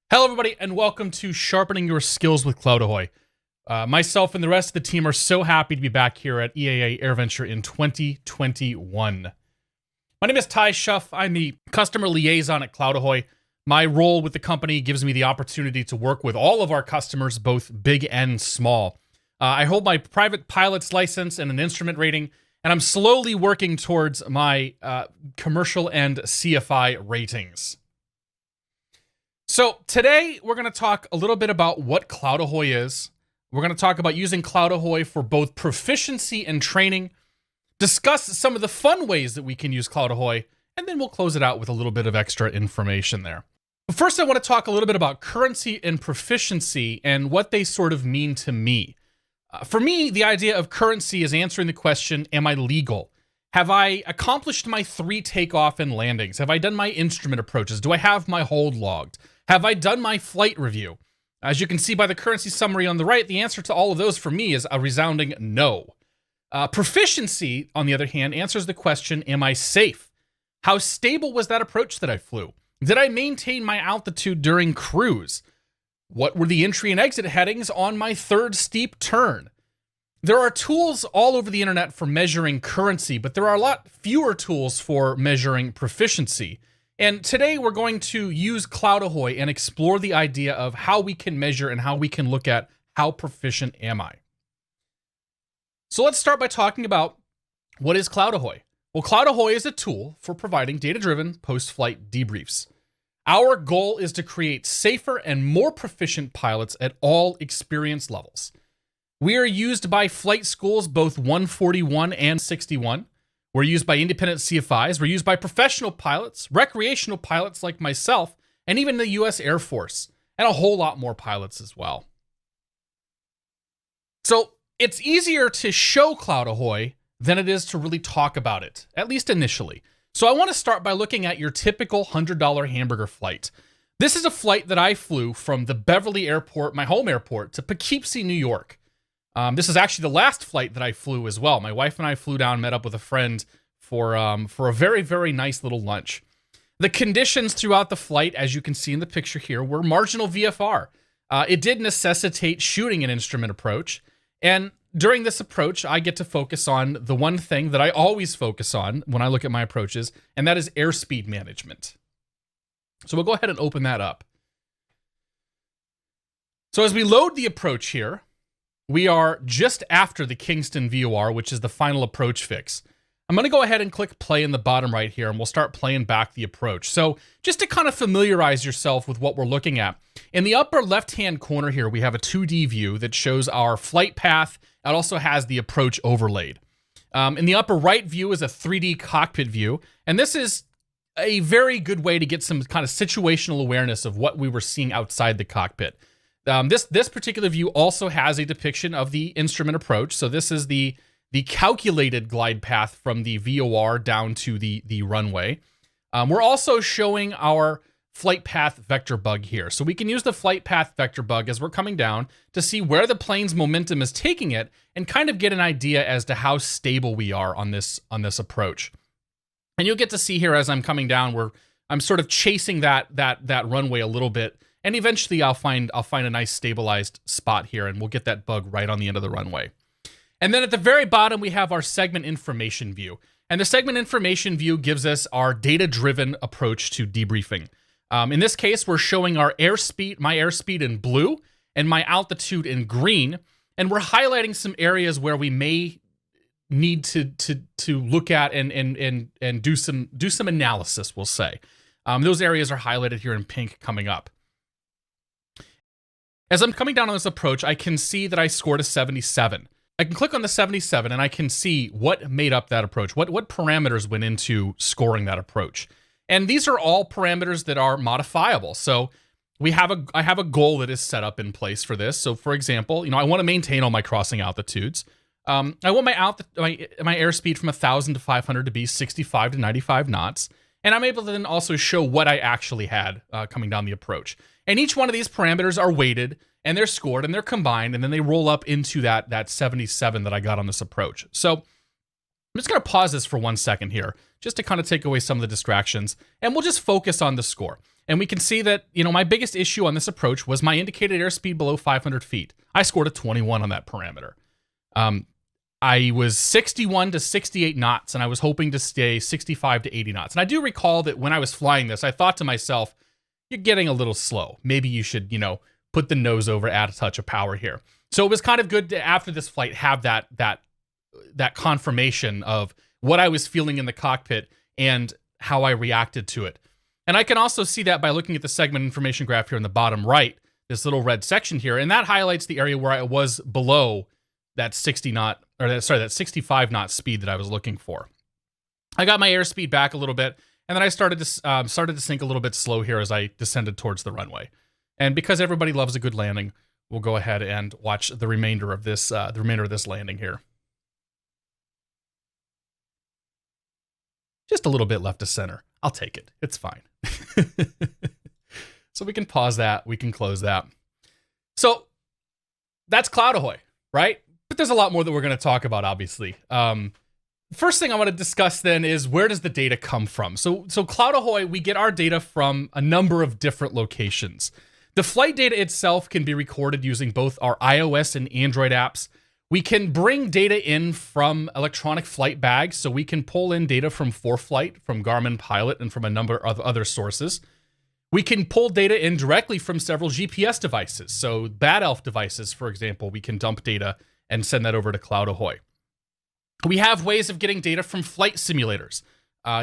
Hello, everybody, and welcome to Sharpening Your Skills with CloudAhoy. Myself and the rest of the team are so happy to be back here at EAA AirVenture in 2021. My name is Ty Schuff. I'm the customer liaison at CloudAhoy. My role with the company gives me the opportunity to work with all of our customers, both big and small. I hold my private pilot's license and an instrument rating, and I'm slowly working towards my commercial and CFI ratings. So today we're going to talk a little bit about what CloudAhoy is. We're going to talk about using CloudAhoy for both proficiency and training, discuss some of the fun ways that we can use CloudAhoy, and then we'll close it out with a little bit of extra information there. But first, I want to talk a little bit about currency and proficiency and what they sort of mean to me. For me, the idea of currency is answering the question, am I legal? Have I accomplished my 3 takeoff and landings? Have I done my instrument approaches? Do I have my hold logged? Have I done my flight review? As you can see by the currency summary on the right, the answer to all of those for me is a resounding no. Proficiency, on the other hand, answers the question, am I safe? How stable was that approach that I flew? Did I maintain my altitude during cruise? What were the entry and exit headings on my 3rd steep turn? There are tools all over the internet for measuring currency, but there are a lot fewer tools for measuring proficiency. And today we're going to use CloudAhoy and explore the idea of how we can measure and how we can look at how proficient am I. So let's start by talking about what is CloudAhoy. Well, CloudAhoy is a tool for providing data-driven post-flight debriefs. Our goal is to create safer and more proficient pilots at all experience levels. We are used by flight schools, both 141 and 61. We're used by independent CFIs. We're used by professional pilots, recreational pilots like myself, and even the US Air Force, and a whole lot more pilots as well. So it's easier to show CloudAhoy than it is to really talk about it, at least initially. So I want to start by looking at your typical $100 hamburger flight. This is a flight that I flew from the Beverly Airport, my home airport, to Poughkeepsie, New York. This is actually the last flight that I flew as well. My wife and I flew down, met up with a friend for a very, very nice little lunch. The conditions throughout the flight, as you can see in the picture here, were marginal VFR. It did necessitate shooting an instrument approach. And during this approach, I get to focus on the one thing that I always focus on when I look at my approaches, and that is airspeed management. So we'll go ahead and open that up. So as we load the approach here, we are just after the Kingston VOR, which is the final approach fix. I'm going to go ahead and click play in the bottom right here, and we'll start playing back the approach. So just to kind of familiarize yourself with what we're looking at, in the upper left-hand corner here, we have a 2D view that shows our flight path. It also has the approach overlaid. In the upper right view is a 3D cockpit view, and this is a very good way to get some kind of situational awareness of what we were seeing outside the cockpit. This particular view also has a depiction of the instrument approach. So this is the calculated glide path from the VOR down to the runway. We're also showing our flight path vector bug here. So we can use the flight path vector bug as we're coming down to see where the plane's momentum is taking it and kind of get an idea as to how stable we are on this approach. And you'll get to see here as I'm coming down where I'm sort of chasing that runway a little bit. And eventually I'll find a nice stabilized spot here, and we'll get that bug right on the end of the runway. And then at the very bottom, we have our segment information view. And the segment information view gives us our data-driven approach to debriefing. In this case, we're showing our airspeed, my airspeed in blue, and my altitude in green. And we're highlighting some areas where we may need to look at and do some analysis, we'll say. Those areas are highlighted here in pink coming up. As I'm coming down on this approach, I can see that I scored a 77. I can click on the 77 and I can see what made up that approach, what parameters went into scoring that approach. And these are all parameters that are modifiable. So I have a goal that is set up in place for this. So for example, I want to maintain all my crossing altitudes. I want my airspeed from 1,000 to 500 to be 65 to 95 knots. And I'm able to then also show what I actually had coming down the approach. And each one of these parameters are weighted, and they're scored, and they're combined, and then they roll up into that 77 that I got on this approach. So I'm just going to pause this for 1 second here just to kind of take away some of the distractions. And we'll just focus on the score. And we can see that, my biggest issue on this approach was my indicated airspeed below 500 feet. I scored a 21 on that parameter. I was 61 to 68 knots, and I was hoping to stay 65 to 80 knots. And I do recall that when I was flying this, I thought to myself, you're getting a little slow. Maybe you should, put the nose over, add a touch of power here. So it was kind of good to, after this flight, have that confirmation of what I was feeling in the cockpit and how I reacted to it. And I can also see that by looking at the segment information graph here in the bottom right, this little red section here, and that highlights the area where I was below that 65 knot speed that I was looking for. I got my airspeed back a little bit, and then I started to sink a little bit slow here as I descended towards the runway. And because everybody loves a good landing, we'll go ahead and watch the remainder of this landing here. Just a little bit left of center. I'll take it. It's fine. So we can pause that. We can close that. So that's CloudAhoy, right? But there's a lot more that we're going to talk about, obviously. First thing I want to discuss then is, where does the data come from? So CloudAhoy, we get our data from a number of different locations. The flight data itself can be recorded using both our iOS and Android apps. We can bring data in from electronic flight bags, so we can pull in data from ForeFlight, from Garmin Pilot, and from a number of other sources. We can pull data in directly from several GPS devices. So Bad Elf devices, for example, we can dump data and send that over to CloudAhoy. We have ways of getting data from flight simulators.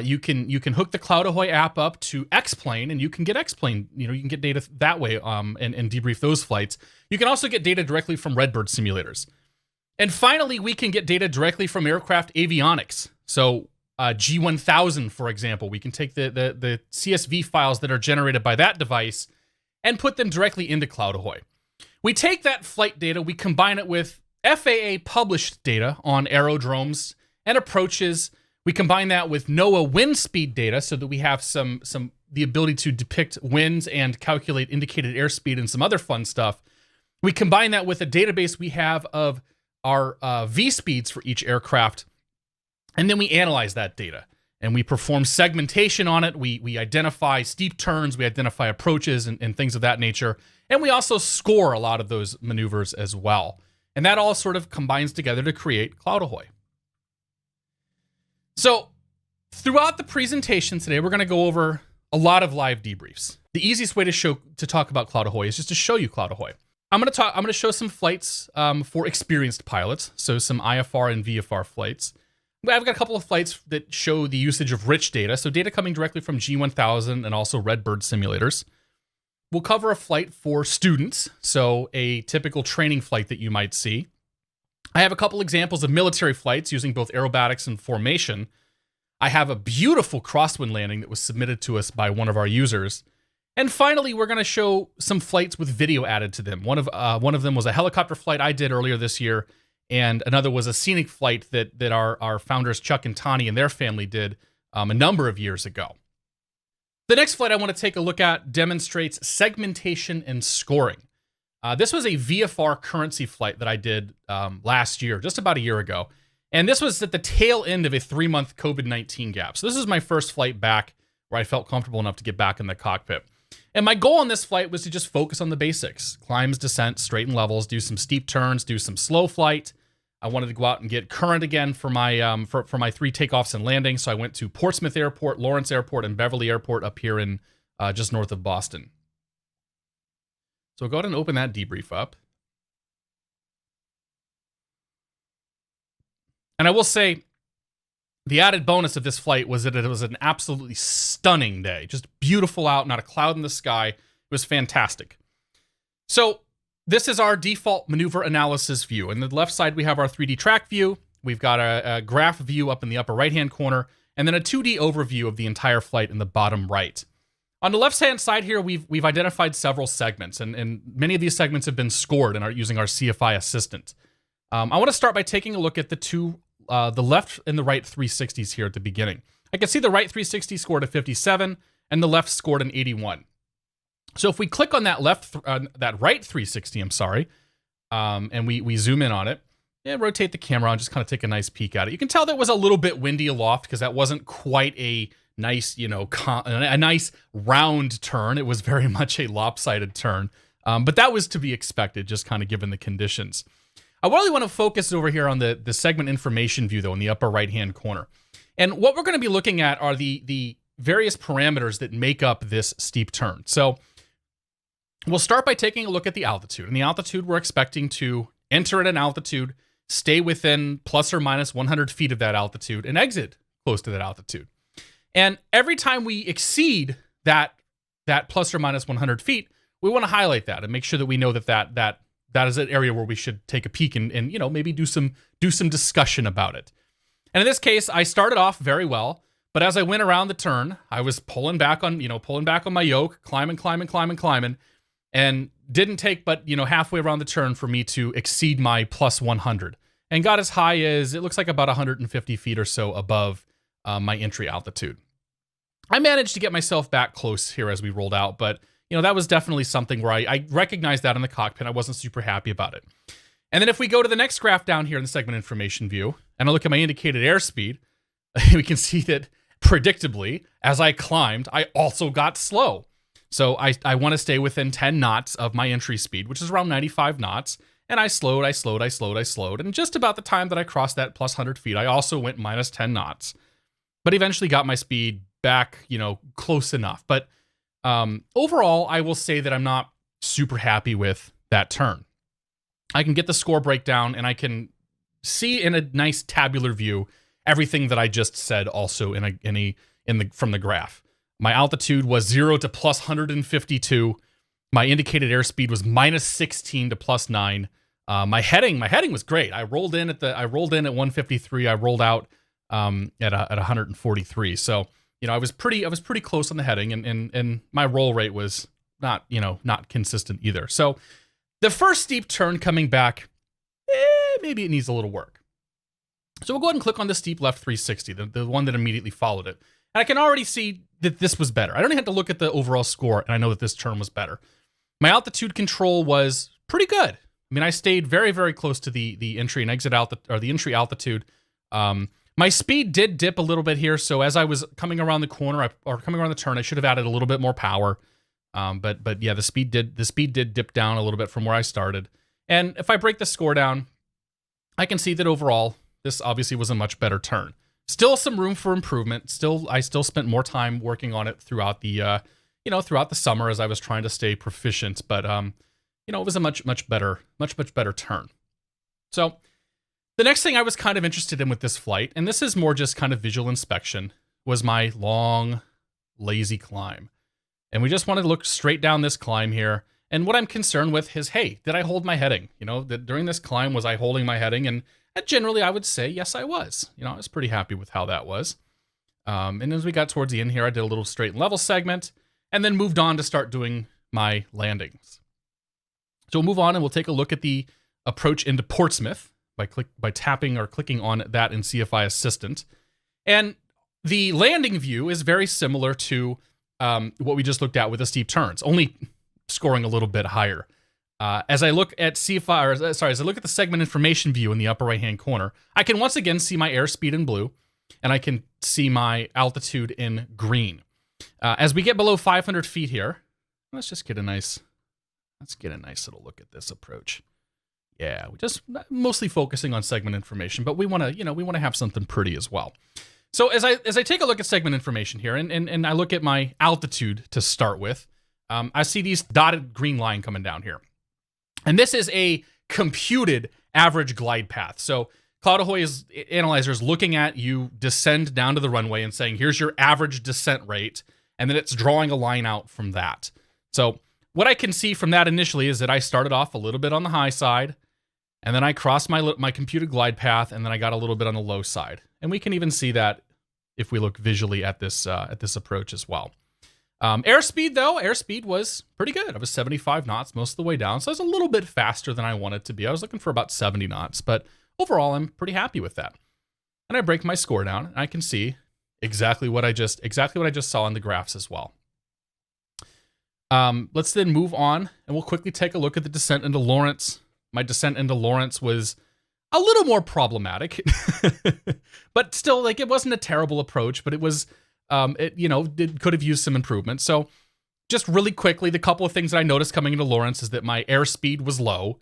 You can hook the CloudAhoy app up to X-Plane, and you can get X-Plane. You can get data that way and debrief those flights. You can also get data directly from Redbird simulators. And finally, we can get data directly from aircraft avionics. So G1000, for example, we can take the CSV files that are generated by that device and put them directly into CloudAhoy. We take that flight data, we combine it with FAA published data on aerodromes and approaches. We combine that with NOAA wind speed data so that we have the ability to depict winds and calculate indicated airspeed and some other fun stuff. We combine that with a database we have of our V speeds for each aircraft, and then we analyze that data and we perform segmentation on it. We identify steep turns, we identify approaches and things of that nature, and we also score a lot of those maneuvers as well. And that all sort of combines together to create CloudAhoy. So throughout the presentation today, we're going to go over a lot of live debriefs. The easiest way to talk about CloudAhoy is just to show you CloudAhoy. I'm going to show some flights for experienced pilots, so some IFR and VFR flights. I've got a couple of flights that show the usage of rich data, so data coming directly from G1000 and also Redbird simulators. We'll cover a flight for students, so a typical training flight that you might see. I have a couple examples of military flights using both aerobatics and formation. I have a beautiful crosswind landing that was submitted to us by one of our users. And finally, we're going to show some flights with video added to them. One of them was a helicopter flight I did earlier this year, and another was a scenic flight that our founders Chuck and Tani and their family did a number of years ago. The next flight I want to take a look at demonstrates segmentation and scoring. This was a VFR Currency flight that I did last year, just about a year ago. And this was at the tail end of a 3-month COVID-19 gap. So this is my first flight back where I felt comfortable enough to get back in the cockpit. And my goal on this flight was to just focus on the basics: climbs, descent, straighten levels, do some steep turns, do some slow flight. I wanted to go out and get current again for my for my 3 takeoffs and landings. So I went to Portsmouth Airport, Lawrence Airport, and Beverly Airport up here in just north of Boston. So go ahead and open that debrief up. And I will say, the added bonus of this flight was that it was an absolutely stunning day. Just beautiful out, not a cloud in the sky. It was fantastic. So this is our default maneuver analysis view. On the left side, we have our 3D track view. We've got a graph view up in the upper right-hand corner, and then a 2D overview of the entire flight in the bottom right. On the left-hand side here, we've identified several segments, and many of these segments have been scored and are using our CFI assistant. I want to start by taking a look at the left and the right 360s here at the beginning. I can see the right 360 scored a 57, and the left scored an 81. So if we click on that right 360, and we zoom in on it, rotate the camera and just kind of take a nice peek at it. You can tell that was a little bit windy aloft because that wasn't quite a nice, a nice round turn. It was very much a lopsided turn. But that was to be expected, just kind of given the conditions. I really want to focus over here on the segment information view, though, in the upper right-hand corner. And what we're going to be looking at are the various parameters that make up this steep turn. So we'll start by taking a look at the altitude. And the altitude, we're expecting to enter at an altitude, stay within plus or minus 100 feet of that altitude, and exit close to that altitude. And every time we exceed that plus or minus 100 feet, we want to highlight that and make sure that we know that is an area where we should take a peek and maybe do some discussion about it. And in this case, I started off very well, but as I went around the turn, I was pulling back on my yoke, climbing, and didn't take but halfway around the turn for me to exceed my plus 100, and got as high as, it looks like, about 150 feet or so above my entry altitude. I managed to get myself back close here as we rolled out, but that was definitely something where I recognized that in the cockpit. I wasn't super happy about it. And then if we go to the next graph down here in the segment information view, and I look at my indicated airspeed, we can see that predictably, as I climbed, I also got slow. So I want to stay within 10 knots of my entry speed, which is around 95 knots. And I slowed. And just about the time that I crossed that plus 100 feet, I also went minus 10 knots. But eventually got my speed back, close enough. But overall, I will say that I'm not super happy with that turn. I can get the score breakdown, and I can see in a nice tabular view everything that I just said also from the graph. My altitude was 0 to plus 152. My indicated airspeed was minus 16 to plus 9. My heading was great. I rolled in at 153. I rolled out at 143. So I was pretty close on the heading, and my roll rate was not consistent either. So the first steep turn coming back, maybe it needs a little work. So we'll go ahead and click on the steep left 360, the one that immediately followed it. And I can already see that this was better. I don't even have to look at the overall score, and I know that this turn was better. My altitude control was pretty good. I mean, I stayed very, very close to the entry and exit the entry altitude. My speed did dip a little bit here, so as I was coming around the corner or coming around the turn, I should have added a little bit more power. But yeah, the speed did dip down a little bit from where I started. And if I break the score down, I can see that overall this obviously was a much better turn. Still some room for improvement. I still spent more time working on it throughout the throughout the summer as I was trying to stay proficient. But it was a much better turn. So the next thing I was kind of interested in with this flight, and this is more just kind of visual inspection, was my long, lazy climb. And we just wanted to look straight down this climb here. And what I'm concerned with is, hey, did I hold my heading? That during this climb, was I holding my heading? And generally, I would say, yes, I was. I was pretty happy with how that was. And as we got towards the end here, I did a little straight and level segment, and then moved on to start doing my landings. So we'll move on, and we'll take a look at the approach into Portsmouth by tapping or clicking on that in CFI Assistant. And the landing view is very similar to what we just looked at with the steep turns, only scoring a little bit higher. As I look at as I look at the segment information view in the upper right-hand corner, I can once again see my airspeed in blue, and I can see my altitude in green. As we get below 500 feet here, let's get a nice little look at this approach. Yeah, we're just mostly focusing on segment information, but we want to have something pretty as well. So as I take a look at segment information here, and I look at my altitude to start with, I see these dotted green line coming down here. And this is a computed average glide path. So CloudAhoy analyzer is looking at you descend down to the runway and saying, here's your average descent rate. And then it's drawing a line out from that. So what I can see from that initially is that I started off a little bit on the high side, and then I crossed my computed glide path, and then I got a little bit on the low side. And we can even see that if we look visually at this approach as well. Airspeed was pretty good. I was 75 knots most of the way down, so I was a little bit faster than I wanted to be. I was looking for about 70 knots, but overall, I'm pretty happy with that. And I break my score down, and I can see exactly what I just saw in the graphs as well. Let's then move on, and we'll quickly take a look at the descent into Lawrence. My descent into Lawrence was a little more problematic, but still, like, it wasn't a terrible approach, but it was, it could have used some improvement. So just really quickly, the couple of things that I noticed coming into Lawrence is that my airspeed was low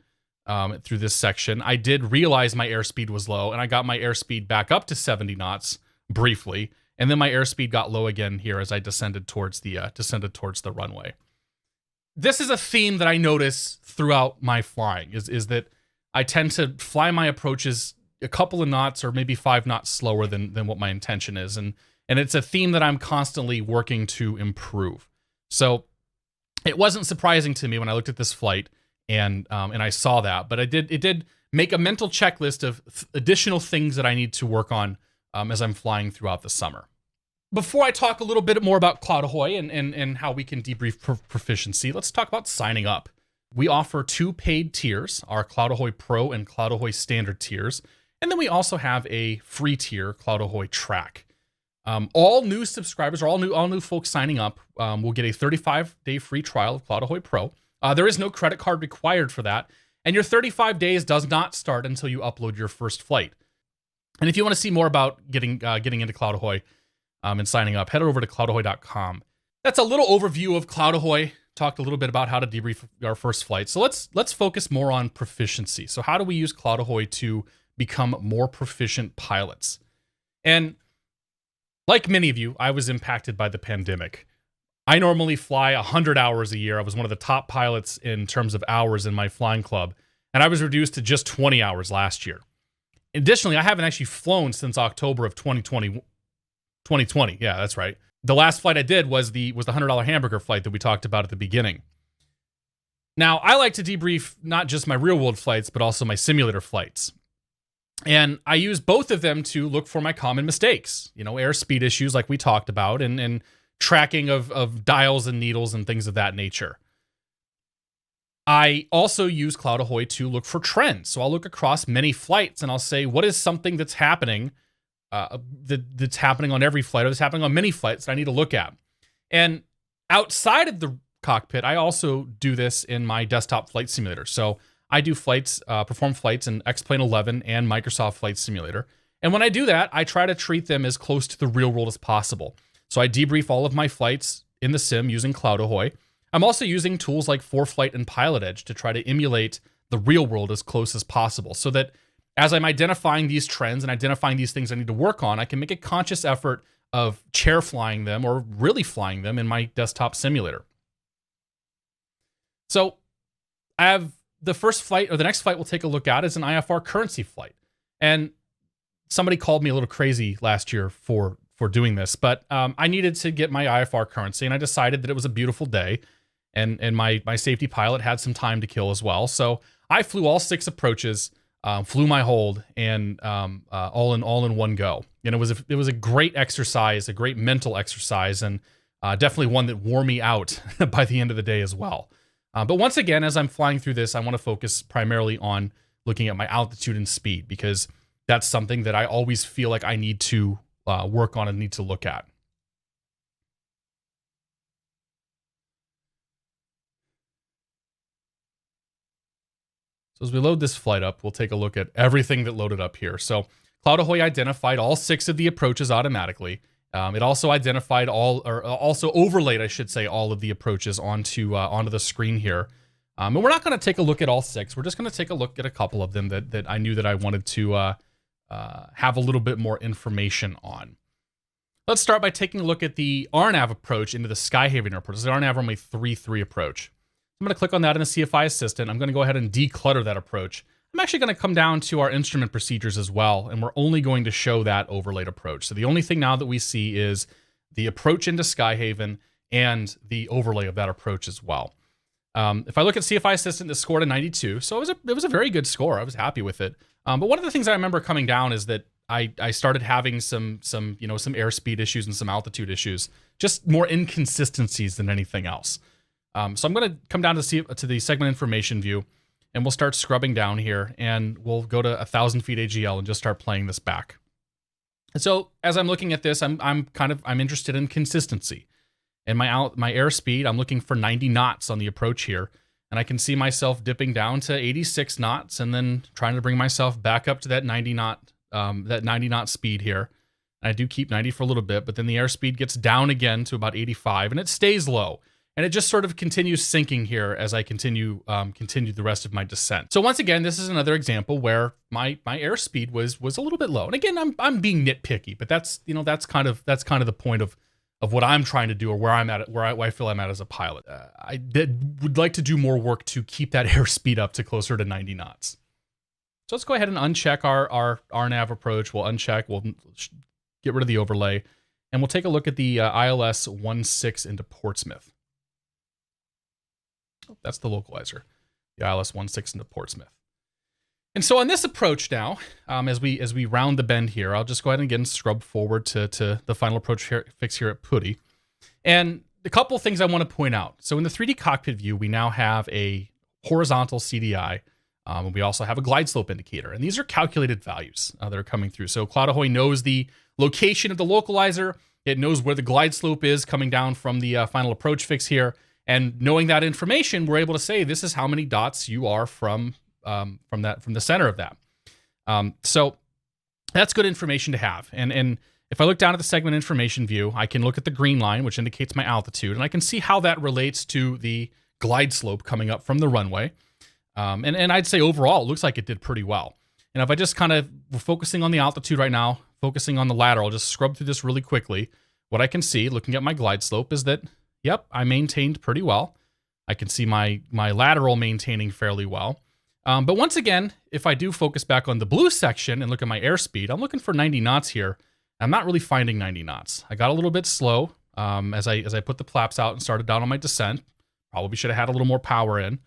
through this section. I did realize my airspeed was low, and I got my airspeed back up to 70 knots briefly, and then my airspeed got low again here as I descended towards the runway. This is a theme that I notice throughout my flying, is that I tend to fly my approaches a couple of knots or maybe 5 knots slower than what my intention is, and it's a theme that I'm constantly working to improve. So it wasn't surprising to me when I looked at this flight and I saw that, but it did make a mental checklist of additional things that I need to work on as I'm flying throughout the summer. Before I talk a little bit more about CloudAhoy and how we can debrief proficiency, let's talk about signing up. We offer 2 paid tiers, our CloudAhoy Pro and CloudAhoy Standard tiers, and then we also have a free tier, CloudAhoy Track. All new subscribers, or all new folks signing up, will get a 35-day free trial of CloudAhoy Pro. There is no credit card required for that, and your 35 days does not start until you upload your first flight. And if you want to see more about getting into CloudAhoy and signing up, head over to cloudahoy.com. That's a little overview of CloudAhoy. Talked a little bit about how to debrief our first flight. So let's focus more on proficiency. So how do we use CloudAhoy to become more proficient pilots? And like many of you, I was impacted by the pandemic. I normally fly 100 hours a year. I was one of the top pilots in terms of hours in my flying club, and I was reduced to just 20 hours last year. Additionally, I haven't actually flown since October of 2020. Yeah, that's right. The last flight I did was the $100 hamburger flight that we talked about at the beginning. Now, I like to debrief not just my real-world flights, but also my simulator flights. And I use both of them to look for my common mistakes, airspeed issues like we talked about, and tracking of dials and needles and things of that nature. I also use CloudAhoy to look for trends. So I'll look across many flights and I'll say, what is something that's happening that's happening on every flight, or that's happening on many flights that I need to look at? And outside of the cockpit, I also do this in my desktop flight simulator. So I do perform flights in X-Plane 11 and Microsoft Flight Simulator. And when I do that, I try to treat them as close to the real world as possible. So I debrief all of my flights in the sim using CloudAhoy. I'm also using tools like ForeFlight and Pilot Edge to try to emulate the real world as close as possible, so that as I'm identifying these trends and identifying these things I need to work on, I can make a conscious effort of chair flying them or really flying them in my desktop simulator. So I have the first flight, or the next flight we'll take a look at, is an IFR Currency flight. And somebody called me a little crazy last year for doing this, but I needed to get my IFR Currency, and I decided that it was a beautiful day, and my safety pilot had some time to kill as well. So I flew all 6 approaches, flew my hold, and all in one go. And it was a great exercise, a great mental exercise, and definitely one that wore me out by the end of the day as well. But once again, as I'm flying through this, I want to focus primarily on looking at my altitude and speed, because that's something that I always feel like I need to work on and need to look at. So as we load this flight up, we'll take a look at everything that loaded up here. So CloudAhoy identified all 6 of the approaches automatically. It also identified also overlaid, I should say, all of the approaches onto the screen here. And we're not going to take a look at all 6. We're just going to take a look at a couple of them that I knew that I wanted to have a little bit more information on. Let's start by taking a look at the RNAV approach into the Skyhaven Airport. This is the RNAV runway 33 approach. I'm going to click on that in the CFI Assistant. I'm going to go ahead and declutter that approach. I'm actually going to come down to our instrument procedures as well, and we're only going to show that overlaid approach. So the only thing now that we see is the approach into Skyhaven and the overlay of that approach as well. If I look at CFI Assistant, it scored a 92, so it was a very good score. I was happy with it. But one of the things I remember coming down is that I started having some airspeed issues and some altitude issues, just more inconsistencies than anything else. So I'm going to come down to the segment information view, and we'll start scrubbing down here, and we'll go to 1,000 feet AGL and just start playing this back. And so as I'm looking at this, I'm interested in consistency. And my airspeed, I'm looking for 90 knots on the approach here. and I can see myself dipping down to 86 knots and then trying to bring myself back up to that 90 knot speed here. And I do keep 90 for a little bit, but then the airspeed gets down again to about 85 and it stays low. And it just sort of continues sinking here as I continue the rest of my descent. So once again, this is another example where my airspeed was a little bit low. And again, I'm being nitpicky, but that's kind of the point of what I'm trying to do, or where I'm at, where I feel I'm at as a pilot. I would like to do more work to keep that airspeed up to closer to 90 knots. So let's go ahead and uncheck our RNAV approach. We'll uncheck, we'll get rid of the overlay, and we'll take a look at the ILS 16 into Portsmouth. That's the localizer, the ILS 16 into Portsmouth. And so on this approach now, as we round the bend here, I'll just go ahead and again scrub forward to the final approach fix here at Putty. And a couple of things I want to point out. So in the 3D cockpit view, we now have a horizontal CDI. And we also have a glide slope indicator. And these are calculated values that are coming through. So CloudAhoy knows the location of the localizer. It knows where the glide slope is coming down from the final approach fix here. And knowing that information, we're able to say this is how many dots you are from the center of that. So that's good information to have. And if I look down at the segment information view, I can look at the green line, which indicates my altitude, and I can see how that relates to the glide slope coming up from the runway. And I'd say overall, it looks like it did pretty well. And if I just we're focusing on the altitude right now, focusing on the ladder, I'll just scrub through this really quickly. What I can see, looking at my glide slope, is that, yep, I maintained pretty well. I can see my lateral maintaining fairly well. But once again, if I do focus back on the blue section and look at my airspeed, I'm looking for 90 knots here. I'm not really finding 90 knots. I got a little bit slow as I put the flaps out and started down on my descent. Probably should have had a little more power in.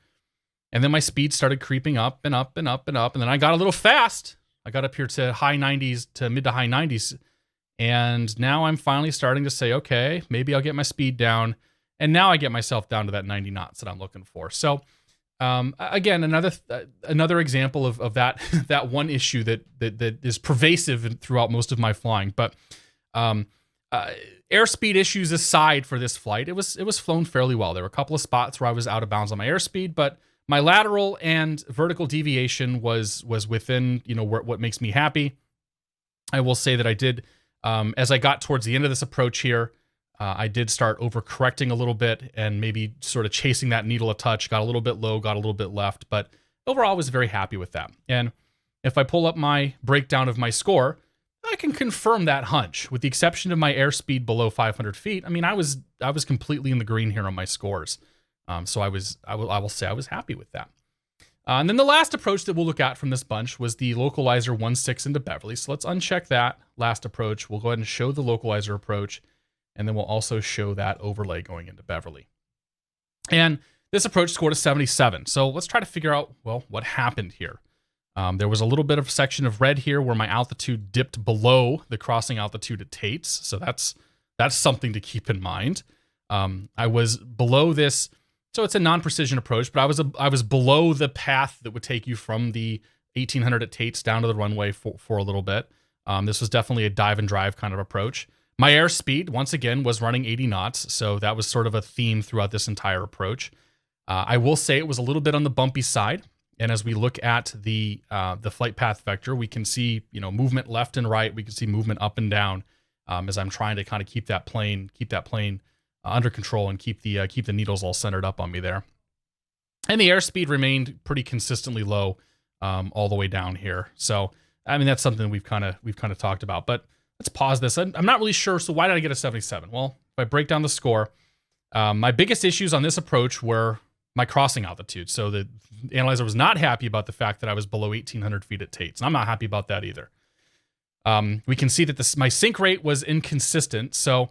And then my speed started creeping up and up and up and up. And then I got a little fast. I got up here to high 90s to mid to high 90s. And now I'm finally starting to say, okay, maybe I'll get my speed down. And now I get myself down to that 90 knots that I'm looking for. So again, another example of that that one issue that is pervasive throughout most of my flying. But airspeed issues aside for this flight, it was flown fairly well. There were a couple of spots where I was out of bounds on my airspeed, but my lateral and vertical deviation was within, what makes me happy. I will say that I did, as I got towards the end of this approach here, I did start overcorrecting a little bit and maybe sort of chasing that needle a touch, got a little bit low, got a little bit left, but overall I was very happy with that. And if I pull up my breakdown of my score, I can confirm that hunch. With the exception of my airspeed below 500 feet, I mean, I was completely in the green here on my scores. So I will say I was happy with that. And then the last approach that we'll look at from this bunch was the localizer 16 into Beverly. So let's uncheck that last approach. We'll go ahead and show the localizer approach, and then we'll also show that overlay going into Beverly. And this approach scored a 77. So let's try to figure out, well, what happened here. There was a little bit of section of red here where my altitude dipped below the crossing altitude at Tate's. So that's something to keep in mind. I was below this. So it's a non-precision approach, but I was below the path that would take you from the 1800 at Tate's down to the runway for a little bit. This was definitely a dive and drive kind of approach. My airspeed, once again, was running 80 knots, so that was sort of a theme throughout this entire approach. I will say it was a little bit on the bumpy side, and as we look at the flight path vector, we can see movement left and right. We can see movement up and down as I'm trying to kind of keep that plane under control and keep the needles all centered up on me there. And the airspeed remained pretty consistently low all the way down here. So I mean, that's something we've kind of talked about. But let's pause this. I'm not really sure. So why did I get a 77? Well, if I break down the score, my biggest issues on this approach were my crossing altitude. So the analyzer was not happy about the fact that I was below 1,800 feet at Tate's, and I'm not happy about that either. We can see that my sink rate was inconsistent. So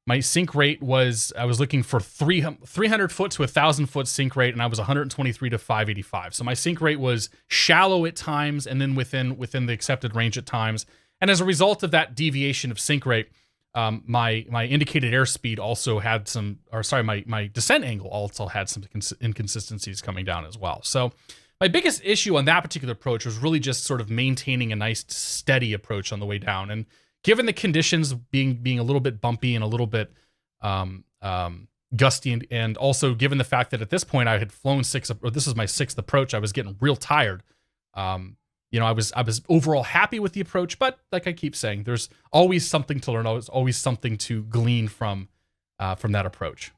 my sink rate was, I was looking for 300 foot to 1,000 foot sink rate, and I was 123 to 585. So my sink rate was shallow at times and then within the accepted range at times. And as a result of that deviation of sink rate, my indicated airspeed also had my descent angle also had some inconsistencies coming down as well. So my biggest issue on that particular approach was really just sort of maintaining a nice steady approach on the way down. And given the conditions being a little bit bumpy and a little bit gusty, and also given the fact that at this point I had flown this is my 6th approach, I was getting real tired. I was overall happy with the approach, but like I keep saying, there's always something to learn. There's always something to glean from that approach.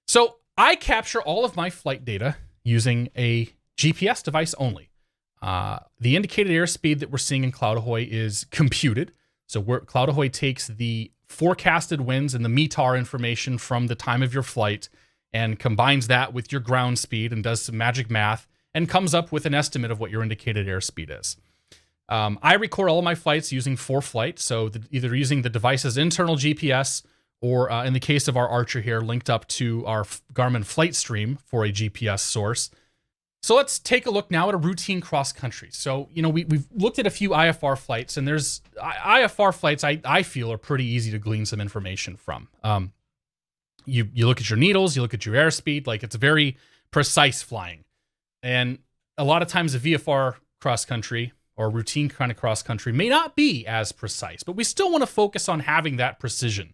So I capture all of my flight data using a GPS device only. The indicated airspeed that we're seeing in CloudAhoy is computed. So CloudAhoy takes the forecasted winds and the METAR information from the time of your flight and combines that with your ground speed and does some magic math and comes up with an estimate of what your indicated airspeed is. I record all of my flights using ForeFlight, so either using the device's internal GPS or in the case of our Archer here, linked up to our Garmin flight stream for a GPS source. So let's take a look now at a routine cross country. So, we've looked at a few IFR flights, and there's IFR flights I feel are pretty easy to glean some information from. You look at your needles, you look at your airspeed, like it's very precise flying. And a lot of times a VFR cross country or routine kind of cross country may not be as precise, but we still want to focus on having that precision.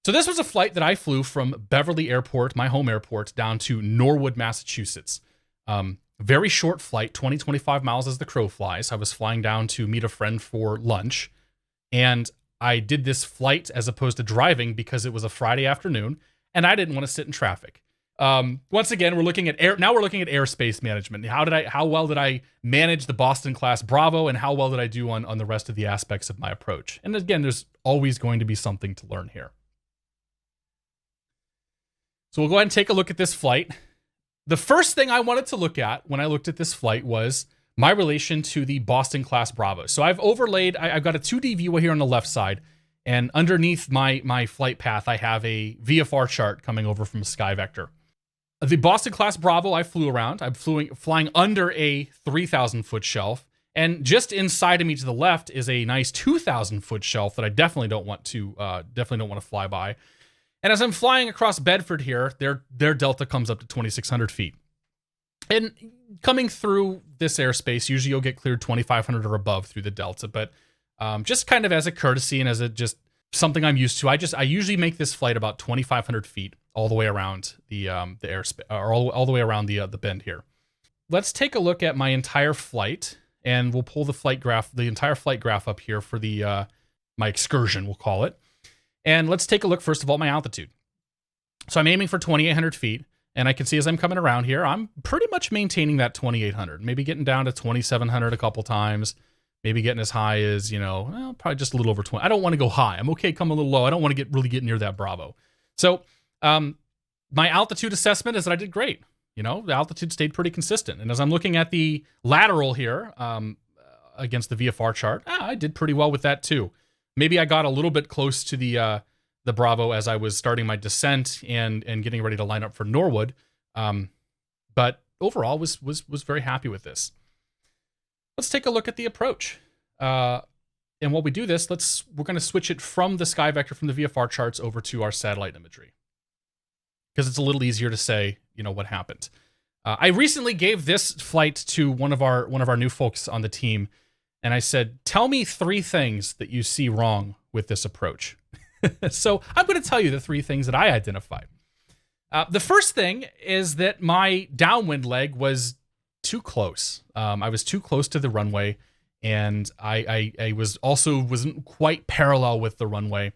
So this was a flight that I flew from Beverly Airport, my home airport, down to Norwood, Massachusetts. Very short flight, 25 miles as the crow flies. I was flying down to meet a friend for lunch, and I did this flight as opposed to driving because it was a Friday afternoon, and I didn't want to sit in traffic. Once again, we're looking at airspace management. How well did I manage the Boston class Bravo, and how well did I do on the rest of the aspects of my approach? And again, there's always going to be something to learn here. So we'll go ahead and take a look at this flight. The first thing I wanted to look at when I looked at this flight was my relation to the Boston class Bravo. So I've overlaid, I've got a 2D view here on the left side, and underneath my flight path, I have a VFR chart coming over from SkyVector. The Boston class Bravo I flew around. I'm flying under a 3,000 foot shelf, and just inside of me to the left is a nice 2,000 foot shelf that I definitely don't want to fly by. And as I'm flying across Bedford here, their delta comes up to 2,600 feet. And coming through this airspace, usually you'll get cleared 2,500 or above through the delta. But just kind of as a courtesy and as just something I'm used to, I usually make this flight about 2,500 feet all the way around the airspace, or all the way around the bend here. Let's take a look at my entire flight, and we'll pull the entire flight graph up here for my excursion, we'll call it. And let's take a look, first of all, at my altitude. So I'm aiming for 2,800 feet, and I can see as I'm coming around here, I'm pretty much maintaining that 2,800, maybe getting down to 2,700 a couple times, maybe getting as high as, probably just a little over 20. I don't want to go high. I'm okay coming a little low. I don't want to really get near that Bravo. So my altitude assessment is that I did great. The altitude stayed pretty consistent. And as I'm looking at the lateral here against the VFR chart, I did pretty well with that too. Maybe I got a little bit close to the Bravo as I was starting my descent and getting ready to line up for Norwood, but overall was very happy with this. Let's take a look at the approach. And while we do this, we're going to switch it from the SkyVector, from the VFR charts, over to our satellite imagery, because it's a little easier to say, what happened. I recently gave this flight to one of our new folks on the team. And I said, tell me 3 things that you see wrong with this approach. So I'm going to tell you the 3 things that I identified. The first thing is that my downwind leg was too close. I was too close to the runway, and I wasn't quite parallel with the runway.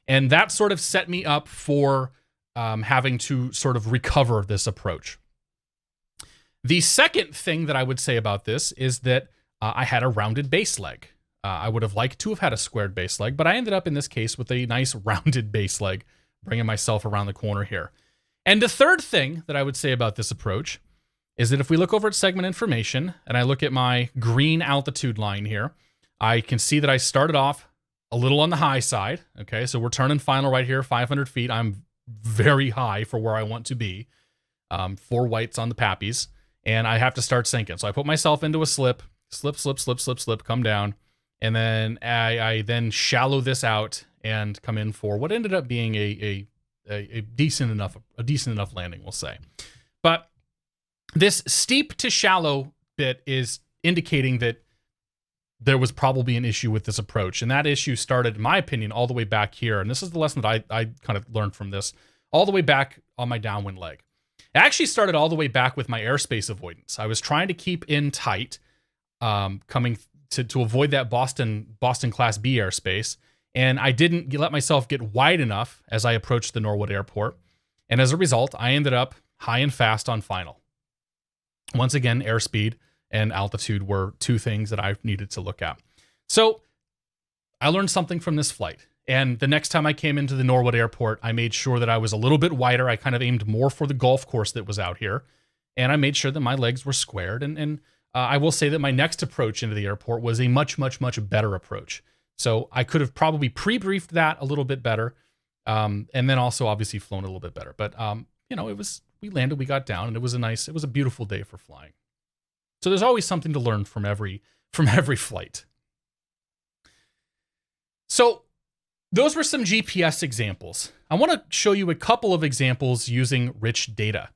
And that sort of set me up for having to sort of recover this approach. The second thing that I would say about this is that I had a rounded base leg. I would have liked to have had a squared base leg, but I ended up in this case with a nice rounded base leg, bringing myself around the corner here. And the third thing that I would say about this approach is that if we look over at segment information and I look at my green altitude line here, I can see that I started off a little on the high side. Okay, so we're turning final right here, 500 feet. I'm very high for where I want to be. 4 whites on the pappies, and I have to start sinking. So I put myself into a slip, come down, and then I then shallow this out and come in for what ended up being a decent enough landing, we'll say. But this steep to shallow bit is indicating that there was probably an issue with this approach. And that issue started, in my opinion, all the way back here. And this is the lesson that I kind of learned from this, all the way back on my downwind leg. It actually started all the way back with my airspace avoidance. I was trying to keep in tight, coming to avoid that Boston Class B airspace. And I didn't let myself get wide enough as I approached the Norwood Airport. And as a result, I ended up high and fast on final. Once again, airspeed and altitude were two things that I needed to look at. So I learned something from this flight. And the next time I came into the Norwood Airport, I made sure that I was a little bit wider. I kind of aimed more for the golf course that was out here. And I made sure that my legs were squared. And I will say that my next approach into the airport was a much, much, much better approach. So I could have probably pre-briefed that a little bit better. And then also obviously flown a little bit better. But, we landed, we got down, and it was a beautiful day for flying. So there's always something to learn from every flight. So those were some GPS examples. I want to show you a couple of examples using rich data.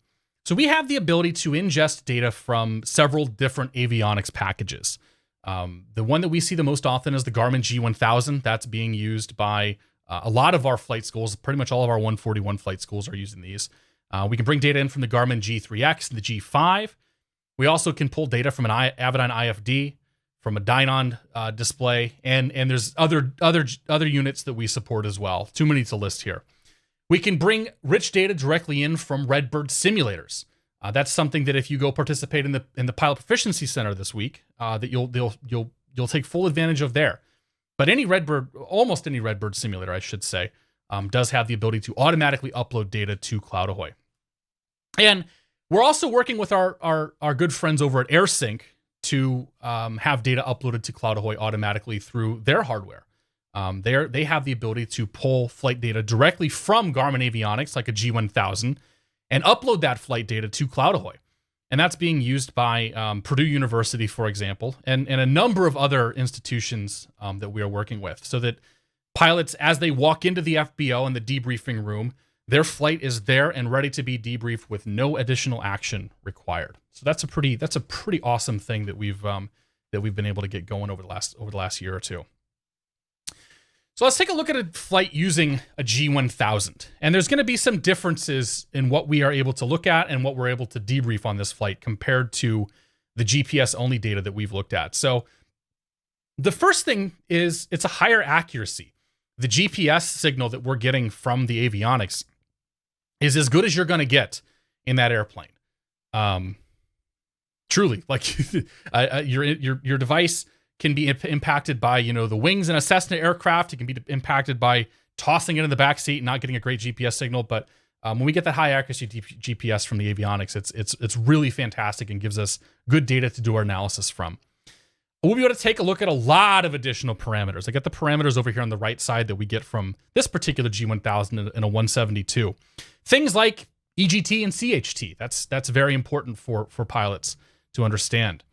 So we have the ability to ingest data from several different avionics packages. The one that we see the most often is the Garmin G1000. That's being used by a lot of our flight schools. Pretty much all of our 141 flight schools are using these. We can bring data in from the Garmin G3X and the G5. We also can pull data from an Avidyne IFD, from a Dynon display, and there's other units that we support as well. Too many to list here. We can bring rich data directly in from Redbird simulators. That's something that if you go participate in the Pilot Proficiency Center this week, that you'll take full advantage of there. But almost any Redbird simulator, I should say, does have the ability to automatically upload data to CloudAhoy. And we're also working with our good friends over at AirSync to have data uploaded to CloudAhoy automatically through their hardware. They have the ability to pull flight data directly from Garmin avionics, like a G1000, and upload that flight data to CloudAhoy. And that's being used by Purdue University, for example, and a number of other institutions that we are working with, so that pilots, as they walk into the FBO and the debriefing room, their flight is there and ready to be debriefed with no additional action required. So that's a pretty awesome thing that we've been able to get going over the last year or two. So let's take a look at a flight using a G1000. And there's going to be some differences in what we are able to look at and what we're able to debrief on this flight compared to the GPS only data that we've looked at. So the first thing is it's a higher accuracy. The GPS signal that we're getting from the avionics is as good as you're going to get in that airplane. Truly, like your device can be impacted by, the wings in a Cessna aircraft. It can be impacted by tossing it in the back seat and not getting a great GPS signal. But when we get that high accuracy GPS from the avionics, it's really fantastic and gives us good data to do our analysis from. We'll be able to take a look at a lot of additional parameters. I got the parameters over here on the right side that we get from this particular G1000 in a 172. Things like EGT and CHT. That's very important for pilots to understand.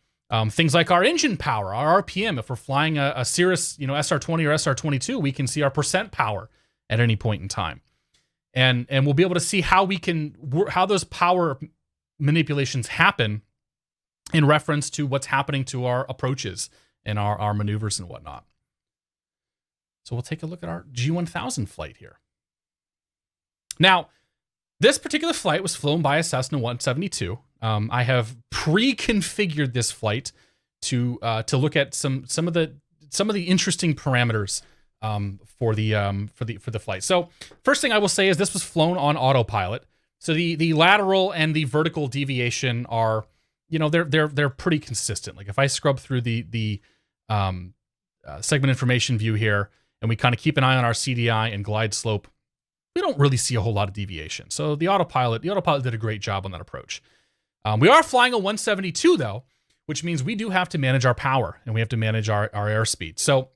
Things like our engine power, our RPM. If we're flying a Cirrus, SR20 or SR22, we can see our percent power at any point in time, and we'll be able to see how those power manipulations happen in reference to what's happening to our approaches and our maneuvers and whatnot. So we'll take a look at our G1000 flight here. Now, this particular flight was flown by a Cessna 172. I have pre-configured this flight to look at some of the interesting parameters for the flight. So first thing I will say is this was flown on autopilot. So the lateral and the vertical deviation are, they're pretty consistent. Like if I scrub through the segment information view here and we kind of keep an eye on our CDI and glide slope, we don't really see a whole lot of deviation. So the autopilot did a great job on that approach. We are flying a 172 though, which means we do have to manage our power and we have to manage our airspeed. So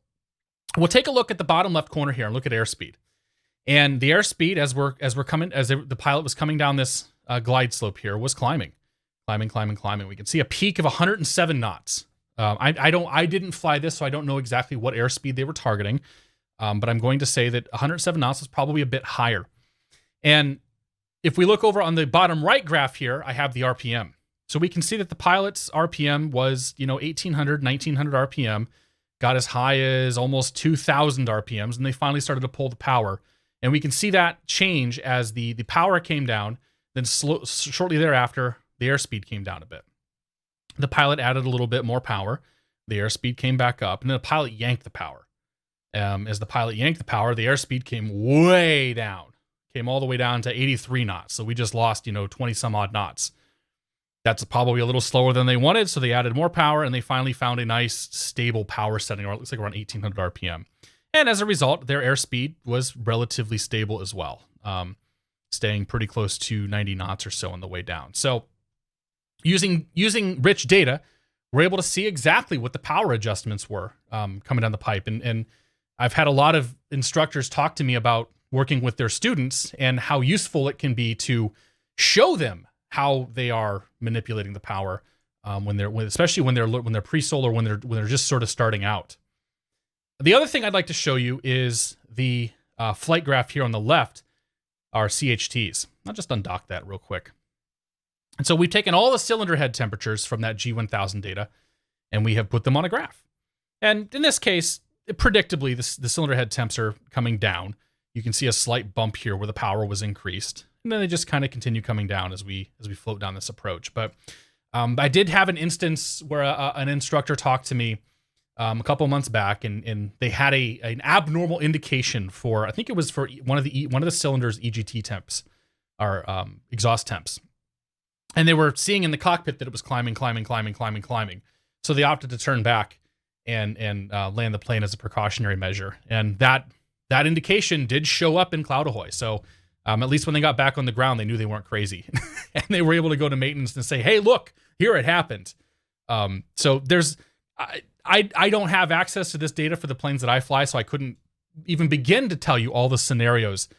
we'll take a look at the bottom left corner here and look at airspeed. And the airspeed as the pilot was coming down this glide slope here was climbing. We can see a peak of 107 knots. I didn't fly this, so I don't know exactly what airspeed they were targeting. But I'm going to say that 107 knots is probably a bit higher. And if we look over on the bottom right graph here, I have the RPM. So we can see that the pilot's RPM was, 1,800, 1,900 RPM. got as high as almost 2,000 RPMs, and they finally started to pull the power. And we can see that change as the power came down. Then shortly thereafter, the airspeed came down a bit. The pilot added a little bit more power. The airspeed came back up, and then the pilot yanked the power. As the pilot yanked the power, the airspeed came way down. Came all the way down to 83 knots. So we just lost, 20 some odd knots. That's probably a little slower than they wanted, so they added more power, and they finally found a nice, stable power setting, or it looks like around 1,800 RPM. And as a result, their airspeed was relatively stable as well, staying pretty close to 90 knots or so on the way down. So using rich data, we're able to see exactly what the power adjustments were coming down the pipe. And I've had a lot of instructors talk to me about working with their students and how useful it can be to show them how they are manipulating the power especially when they're pre-sol or when they're just sort of starting out. The other thing I'd like to show you is the flight graph here on the left, our CHTs. I'll just undock that real quick. And so we've taken all the cylinder head temperatures from that G1000 data, and we have put them on a graph. And in this case, predictably, the cylinder head temps are coming down. You can see a slight bump here where the power was increased. And then they just kind of continue coming down as we float down this approach. But I did have an instance where an instructor talked to me a couple months back, and they had an abnormal indication for, I think it was for one of the cylinders' EGT temps, or exhaust temps. And they were seeing in the cockpit that it was climbing. So they opted to turn back and land the plane as a precautionary measure. And that indication did show up in CloudAhoy. So at least when they got back on the ground, they knew they weren't crazy. And they were able to go to maintenance and say, hey, look, here it happened. So I don't have access to this data for the planes that I fly, so I couldn't even begin to tell you all the scenarios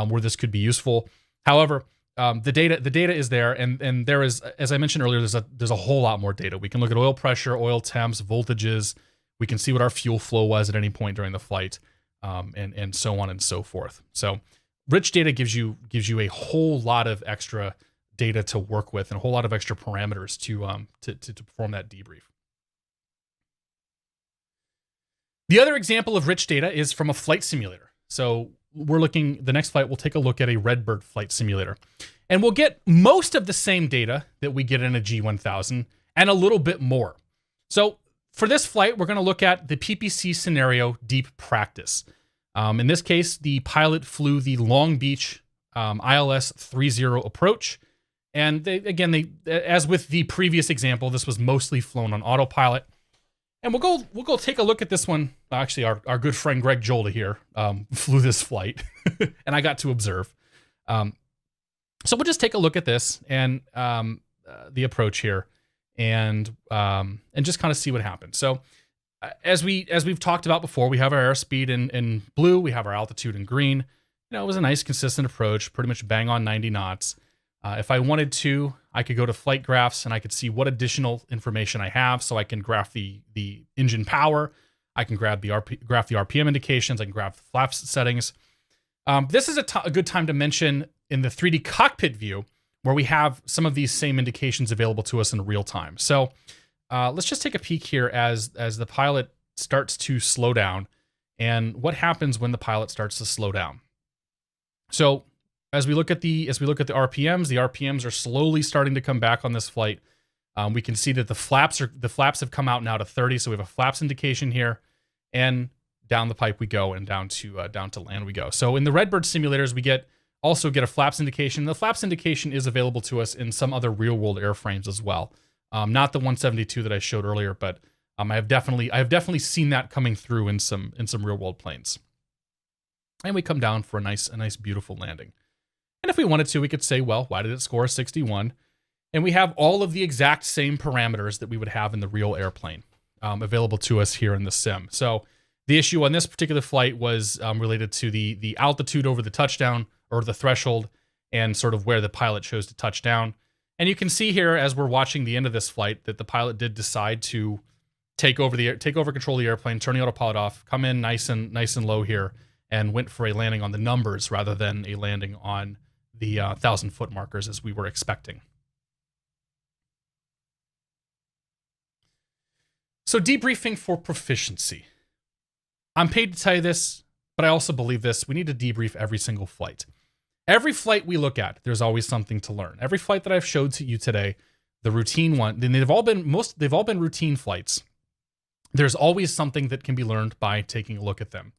where this could be useful. However, the data is there, and there is, as I mentioned earlier, there's a whole lot more data. We can look at oil pressure, oil temps, voltages. We can see what our fuel flow was at any point during the flight, and so on and so forth. So rich data gives you a whole lot of extra data to work with and a whole lot of extra parameters to perform that debrief. The other example of rich data is from a flight simulator. So the next flight, we'll take a look at a Redbird flight simulator. And we'll get most of the same data that we get in a G1000 and a little bit more. So for this flight, we're going to look at the PPC scenario deep practice. In this case, the pilot flew the Long Beach ILS 30 approach. And as with the previous example, this was mostly flown on autopilot. And we'll go take a look at this one. Actually, our good friend Greg Jolda here flew this flight, and I got to observe. So we'll just take a look at this and the approach here, and just kind of see what happens. So as we've talked about before, we have our airspeed in blue, we have our altitude in green. It was a nice consistent approach, pretty much bang on 90 knots. If I wanted to, I could go to flight graphs and I could see what additional information I have. So I can graph the engine power. I can graph the RPM indications. I can graph the flaps settings. This is a good time to mention in the 3D cockpit view where we have some of these same indications available to us in real time. So let's just take a peek here as the pilot starts to slow down and what happens when the pilot starts to slow down. So as we look at the RPMs are slowly starting to come back on this flight. We can see that the flaps have come out now to 30, so we have a flaps indication here, and down the pipe we go, and down to land we go. So in the Redbird simulators, we also get a flaps indication. The flaps indication is available to us in some other real world airframes as well. Not the 172 that I showed earlier, but I have definitely seen that coming through in some real world planes. And we come down for a nice beautiful landing. And if we wanted to, we could say, well, why did it score a 61? And we have all of the exact same parameters that we would have in the real airplane available to us here in the sim. So the issue on this particular flight was related to the altitude over the touchdown or the threshold and sort of where the pilot chose to touch down. And you can see here as we're watching the end of this flight that the pilot did decide to take over control of the airplane, turn the autopilot off, come in nice and low here, and went for a landing on the numbers rather than a landing on the 1,000-foot markers as we were expecting. So debriefing for proficiency. I'm paid to tell you this, but I also believe this. We need to debrief every single flight. Every flight we look at, there's always something to learn. Every flight that I've showed to you today, the routine one, then they've all been routine flights. There's always something that can be learned by taking a look at them.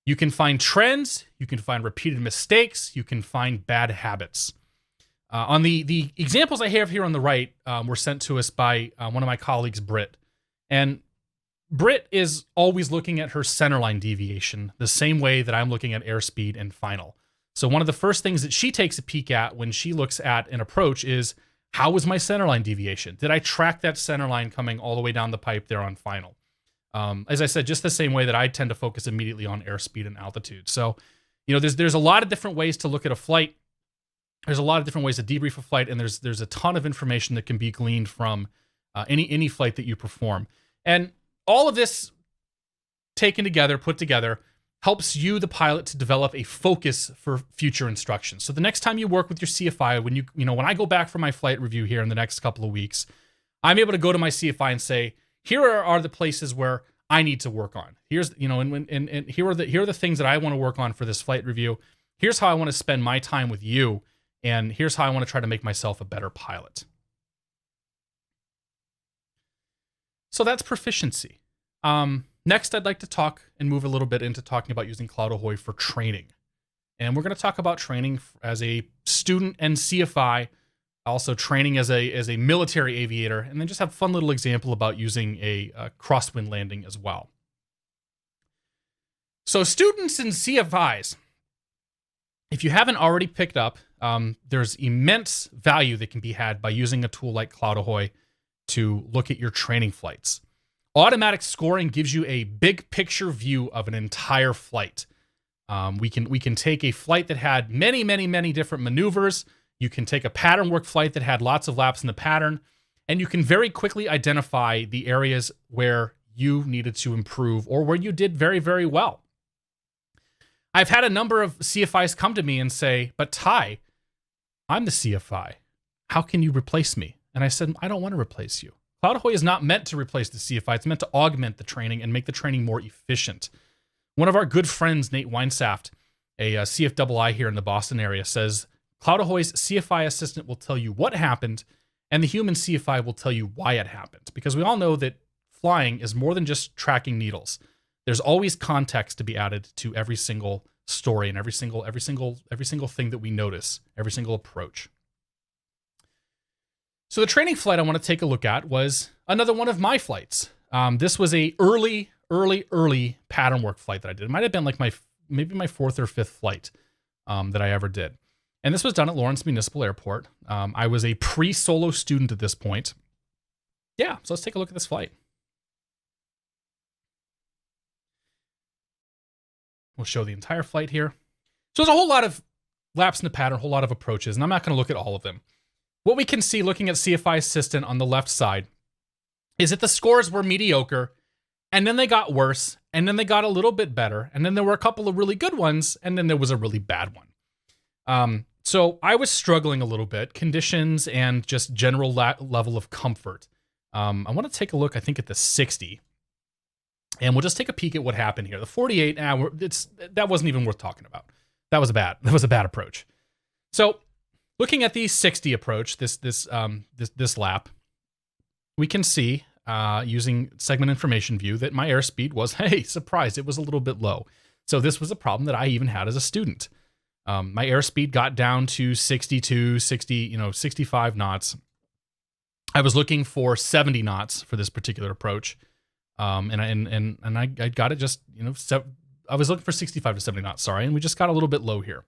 You can find trends, you can find repeated mistakes, you can find bad habits. On the examples I have here on the right were sent to us by one of my colleagues, Britt. And Britt is always looking at her centerline deviation the same way that I'm looking at airspeed and final. So one of the first things that she takes a peek at when she looks at an approach is, how was my centerline deviation? Did I track that centerline coming all the way down the pipe there on final? As I said, just the same way that I tend to focus immediately on airspeed and altitude. So, there's a lot of different ways to look at a flight. There's a lot of different ways to debrief a flight, and there's a ton of information that can be gleaned from any flight that you perform. And all of this taken together, put together, helps you, the pilot, to develop a focus for future instructions. So the next time you work with your CFI, when I go back for my flight review here in the next couple of weeks, I'm able to go to my CFI and say, here are the places where I need to work on. Here's, and here are the things that I want to work on for this flight review. Here's how I want to spend my time with you, and here's how I want to try to make myself a better pilot. So that's proficiency. Next, I'd like to talk and move a little bit into talking about using CloudAhoy for training. And we're going to talk about training as a student and CFI, also training as a military aviator, and then just have a fun little example about using a crosswind landing as well. So students and CFIs, if you haven't already picked up, there's immense value that can be had by using a tool like CloudAhoy to look at your training flights. Automatic scoring gives you a big picture view of an entire flight. We can take a flight that had many, many, many different maneuvers. You can take a pattern work flight that had lots of laps in the pattern, and you can very quickly identify the areas where you needed to improve or where you did very, very well. I've had a number of CFIs come to me and say, but Ty, I'm the CFI. How can you replace me? And I said, I don't want to replace you. CloudAhoy is not meant to replace the CFI. It's meant to augment the training and make the training more efficient. One of our good friends, Nate Weinsaft, a CFII here in the Boston area, says, CloudAhoy's CFI assistant will tell you what happened, and the human CFI will tell you why it happened. Because we all know that flying is more than just tracking needles. There's always context to be added to every single story and every single thing that we notice, every single approach. So the training flight I want to take a look at was another one of my flights. This was a early pattern work flight that I did. It might have been like maybe my fourth or fifth flight that I ever did. And this was done at Lawrence Municipal Airport. I was a pre-solo student at this point. Yeah, so let's take a look at this flight. We'll show the entire flight here. So there's a whole lot of laps in the pattern, a whole lot of approaches, and I'm not going to look at all of them. What we can see looking at CFI Assistant on the left side is that the scores were mediocre, and then they got worse, and then they got a little bit better, and then there were a couple of really good ones, and then there was a really bad one. So I was struggling a little bit, conditions and just general level of comfort. I want to take a look, I think, at the 60, and we'll just take a peek at what happened here. The 48, that wasn't even worth talking about. That was a bad approach. So looking at the 60 approach, this lap, we can see using segment information view that my airspeed was, hey, surprise, it was a little bit low. So this was a problem that I even had as a student. My airspeed got down to 62, 65 knots. I was looking for 70 knots for this particular approach. And I got it just, I was looking for 65 to 70 knots, sorry, and we just got a little bit low here.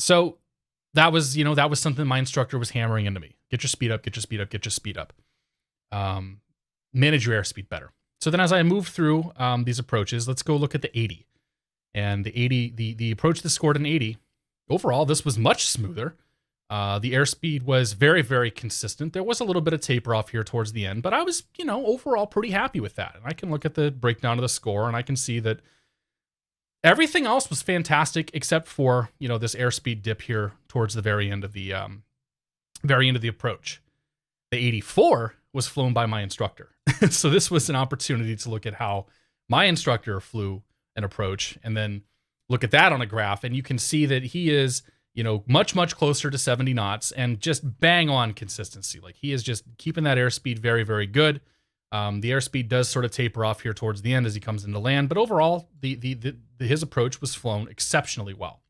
So that was something my instructor was hammering into me. Get your speed up, get your speed up, get your speed up. Manage your airspeed better. So then as I move through these approaches, let's go look at the 80. And the 80, the approach that scored an 80, overall, this was much smoother. The airspeed was very, very consistent. There was a little bit of taper off here towards the end, but I was, overall pretty happy with that. And I can look at the breakdown of the score and I can see that everything else was fantastic except for, this airspeed dip here towards the very end of the approach. The 84 was flown by my instructor. So this was an opportunity to look at how my instructor flew an approach and then look at that on a graph. And you can see that he is, much, much closer to 70 knots and just bang on consistency. Like he is just keeping that airspeed very, very good. The airspeed does sort of taper off here towards the end as he comes into land, but overall, his approach was flown exceptionally well.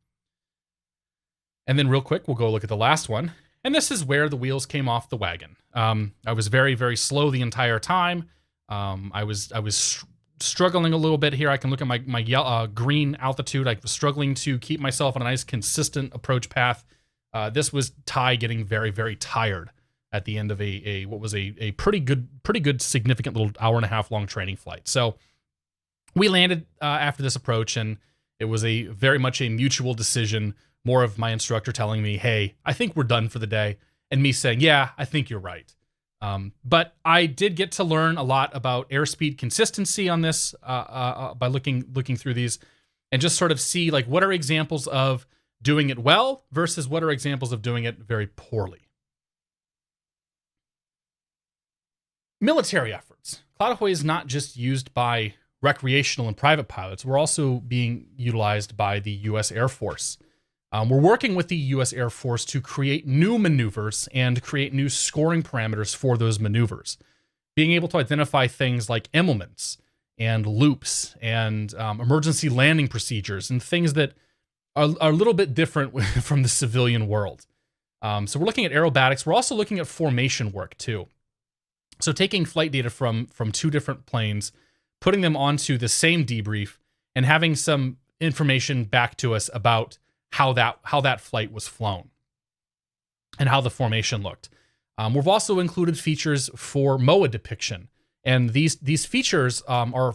And then real quick, we'll go look at the last one. And this is where the wheels came off the wagon. I was very, very slow the entire time. I was struggling a little bit here. I can look at my yellow, green altitude. I was struggling to keep myself on a nice, consistent approach path. This was Ty getting very, very tired at the end of what was a pretty good, significant little hour-and-a-half long training flight. So we landed after this approach, and it was very much a mutual decision. More of my instructor telling me, "Hey, I think we're done for the day," and me saying, "Yeah, I think you're right." But I did get to learn a lot about airspeed consistency on this by looking through these, and just sort of see like what are examples of doing it well versus what are examples of doing it very poorly. Military efforts. CloudAhoy is not just used by recreational and private pilots. We're also being utilized by the U.S. Air Force. We're working with the U.S. Air Force to create new maneuvers and create new scoring parameters for those maneuvers. Being able to identify things like emoluments and loops and emergency landing procedures and things that are a little bit different from the civilian world. So we're looking at aerobatics. We're also looking at formation work too. So taking flight data from two different planes, putting them onto the same debrief, and having some information back to us about how that flight was flown and how the formation looked. We've also included features for MOA depiction, and these features are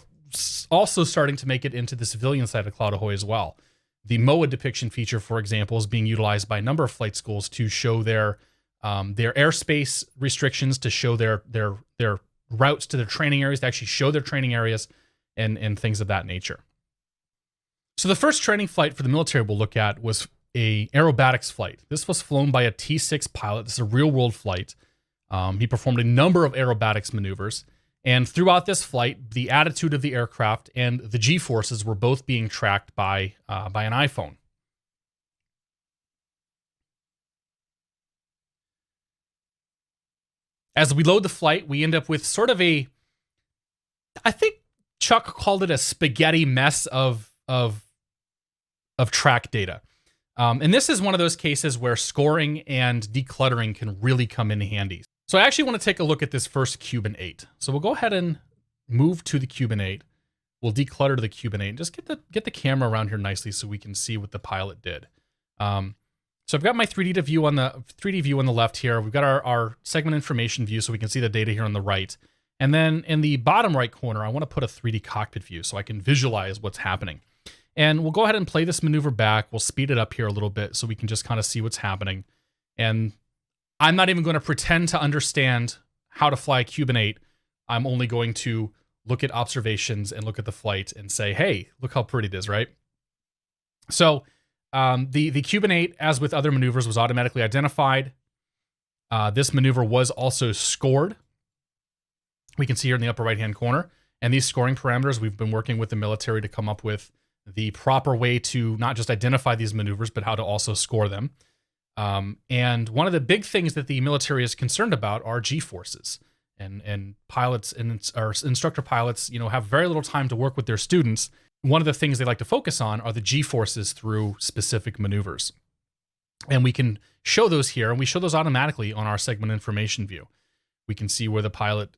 also starting to make it into the civilian side of CloudAhoy as well. The MOA depiction feature, for example, is being utilized by a number of flight schools to show their airspace restrictions, to show their routes to their training areas, to actually show their training areas and things of that nature. So the first training flight for the military we'll look at was a aerobatics flight. This was flown by a T6 pilot. This is a real-world flight. He performed a number of aerobatics maneuvers. And throughout this flight, the attitude of the aircraft and the G-forces were both being tracked by an iPhone. As we load the flight, we end up with sort of I think Chuck called it a spaghetti mess of track data. And this is one of those cases where scoring and decluttering can really come in handy. So I actually want to take a look at this first Cuban 8. So we'll go ahead and move to the Cuban 8. We'll declutter to the Cuban 8 and just get the camera around here nicely so we can see what the pilot did. So I've got my 3D view on the left here. We've got our segment information view so we can see the data here on the right. And then in the bottom right corner, I want to put a 3D cockpit view so I can visualize what's happening. And we'll go ahead and play this maneuver back. We'll speed it up here a little bit so we can just kind of see what's happening. And I'm not even going to pretend to understand how to fly a Cuban 8. I'm only going to look at observations and look at the flight and say, hey, look how pretty it is, right? So the Cuban 8, as with other maneuvers, was automatically identified. This maneuver was also scored. We can see here in the upper right-hand corner. And these scoring parameters, we've been working with the military to come up with the proper way to not just identify these maneuvers, but how to also score them. And one of the big things that the military is concerned about are G-forces. And pilots and our instructor pilots, have very little time to work with their students. One of the things they like to focus on are the G-forces through specific maneuvers. And we can show those here, and we show those automatically on our segment information view. We can see where the pilot,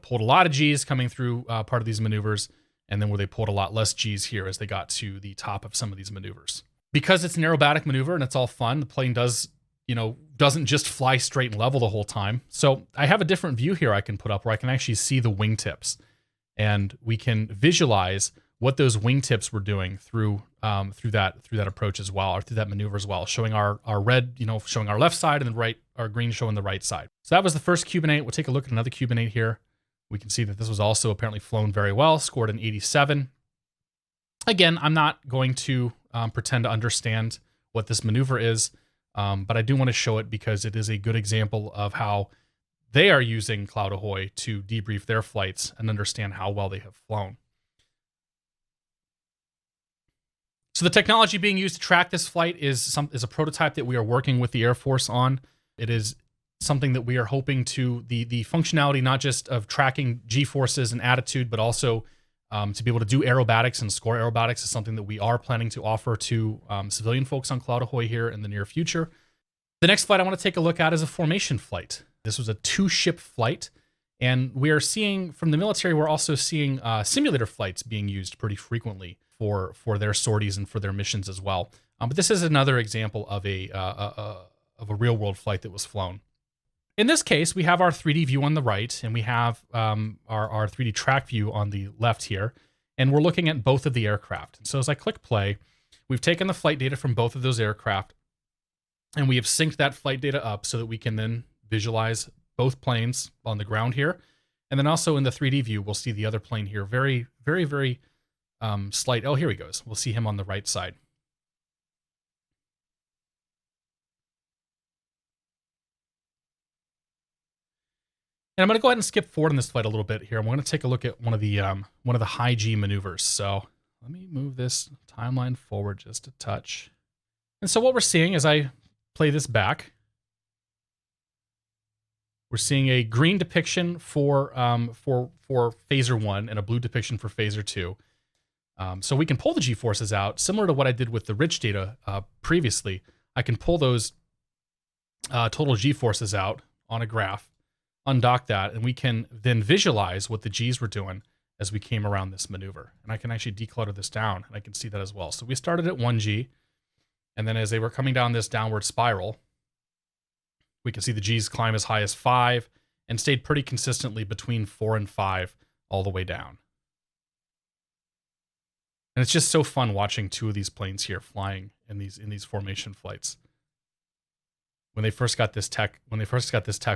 pulled a lot of G's coming through part of these maneuvers, and then where they pulled a lot less G's here as they got to the top of some of these maneuvers. Because it's an aerobatic maneuver and it's all fun, the plane doesn't just fly straight and level the whole time. So I have a different view here I can put up where I can actually see the wingtips, and we can visualize what those wingtips were doing through that approach as well, or through that maneuver as well, showing our red, showing our left side, and the right, our green showing the right side. So that was the first Cuban 8. We'll take a look at another Cuban 8 here. We can see that this was also apparently flown very well, scored an 87. Again, I'm not going to pretend to understand what this maneuver is, but I do want to show it because it is a good example of how they are using CloudAhoy to debrief their flights and understand how well they have flown. So the technology being used to track this flight is a prototype that we are working with the Air Force on. It is something that we are hoping to, the functionality not just of tracking G-forces and attitude, but also to be able to do aerobatics and score aerobatics is something that we are planning to offer to civilian folks on CloudAhoy here in the near future. The next flight I want to take a look at is a formation flight. This was a 2-ship flight, and we are seeing from the military, we're also seeing simulator flights being used pretty frequently for their sorties and for their missions as well. But this is another example of a real world flight that was flown. In this case, we have our 3D view on the right, and we have our 3D track view on the left here, and we're looking at both of the aircraft. So as I click play, we've taken the flight data from both of those aircraft, and we have synced that flight data up so that we can then visualize both planes on the ground here. And then also in the 3D view, we'll see the other plane here. Very, very, very slight. Oh, here he goes. We'll see him on the right side. And I'm going to go ahead and skip forward in this flight a little bit here. I'm going to take a look at one of the high G maneuvers. So let me move this timeline forward just a touch. And so what we're seeing as I play this back, we're seeing a green depiction for phaser 1 and a blue depiction for phaser 2. So we can pull the G-forces out, similar to what I did with the rich data previously. I can pull those total G-forces out on a graph, undock that, and we can then visualize what the G's were doing as we came around this maneuver. And I can actually declutter this down, and I can see that as well. So we started at 1 G, and then as they were coming down this downward spiral, we can see the G's climb as high as 5 and stayed pretty consistently between 4 and 5 all the way down. And it's just so fun watching two of these planes here flying in these formation flights. When they first got this tech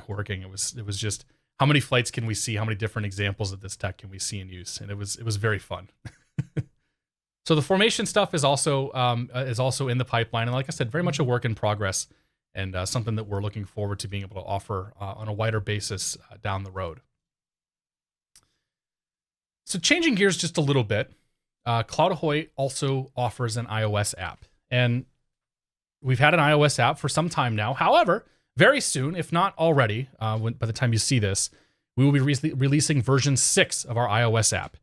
working, it was just, how many flights can we see? How many different examples of this tech can we see in use? And it was very fun. So the formation stuff is also in the pipeline, and like I said, very much a work in progress, and something that we're looking forward to being able to offer on a wider basis down the road. So changing gears just a little bit, CloudAhoy also offers an iOS app, and we've had an iOS app for some time now. However, very soon, if not already, by the time you see this, we will be releasing version 6 of our iOS app.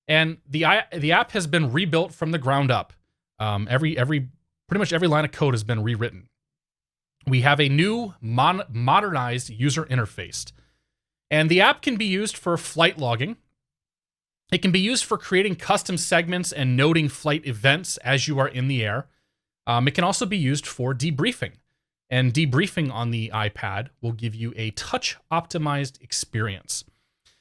And the app has been rebuilt from the ground up. Pretty much every line of code has been rewritten. We have a new modernized user interface, and the app can be used for flight logging. It can be used for creating custom segments and noting flight events as you are in the air. It can also be used for debriefing, and debriefing on the iPad will give you a touch-optimized experience.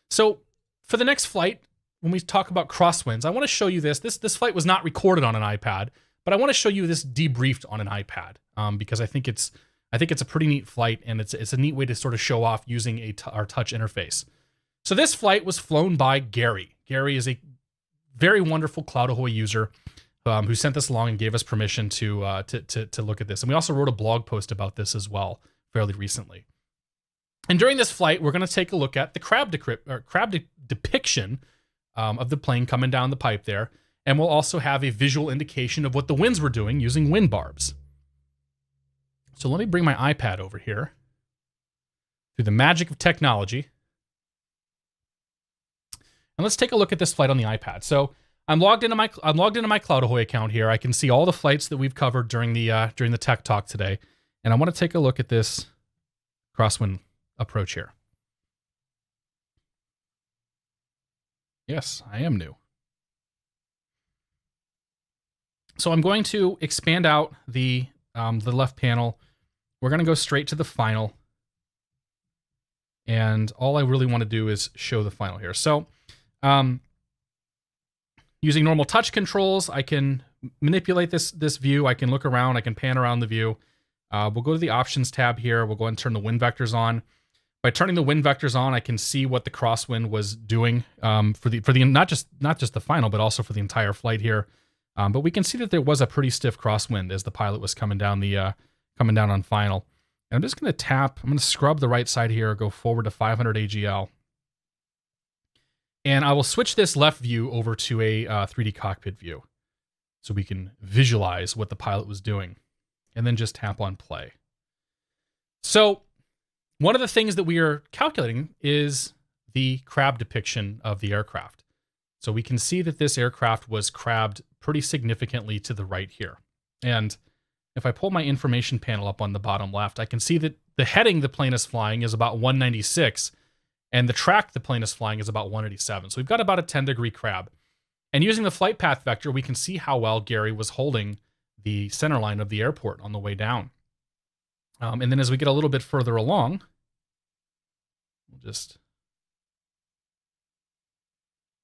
So for the next flight, when we talk about Crosswinds, I want to show you this. This flight was not recorded on an iPad, but I want to show you this debriefed on an iPad because I think it's a pretty neat flight, and it's a neat way to sort of show off using our touch interface. So this flight was flown by Gary. Gary is a very wonderful CloudAhoy user who sent this along and gave us permission to look at this. And we also wrote a blog post about this as well fairly recently. And during this flight, we're going to take a look at the crab depiction of the plane coming down the pipe there. And we'll also have a visual indication of what the winds were doing using wind barbs. So let me bring my iPad over here through the magic of technology. And let's take a look at this flight on the iPad. So I'm logged into my CloudAhoy account here. I can see all the flights that we've covered during the tech talk today, and I want to take a look at this crosswind approach here. Yes, I am new. So I'm going to expand out the left panel. We're going to go straight to the final, and all I really want to do is show the final here. So using normal touch controls, I can manipulate this view. I can look around. I can pan around the view. We'll go to the options tab here. We'll go ahead and turn the wind vectors on. By turning the wind vectors on, I can see what the crosswind was doing for the not just the final, but also for the entire flight here. But we can see that there was a pretty stiff crosswind as the pilot was coming down on final. I'm just going to tap, I'm going to scrub the right side here, go forward to 500 AGL. And I will switch this left view over to a 3D cockpit view so we can visualize what the pilot was doing. And then just tap on play. So one of the things that we are calculating is the crab depiction of the aircraft. So we can see that this aircraft was crabbed pretty significantly to the right here. And if I pull my information panel up on the bottom left, I can see that the heading the plane is flying is about 196, and the track the plane is flying is about 187. So we've got about a 10-degree crab. And using the flight path vector, we can see how well Gary was holding the center line of the airport on the way down. And then as we get a little bit further along,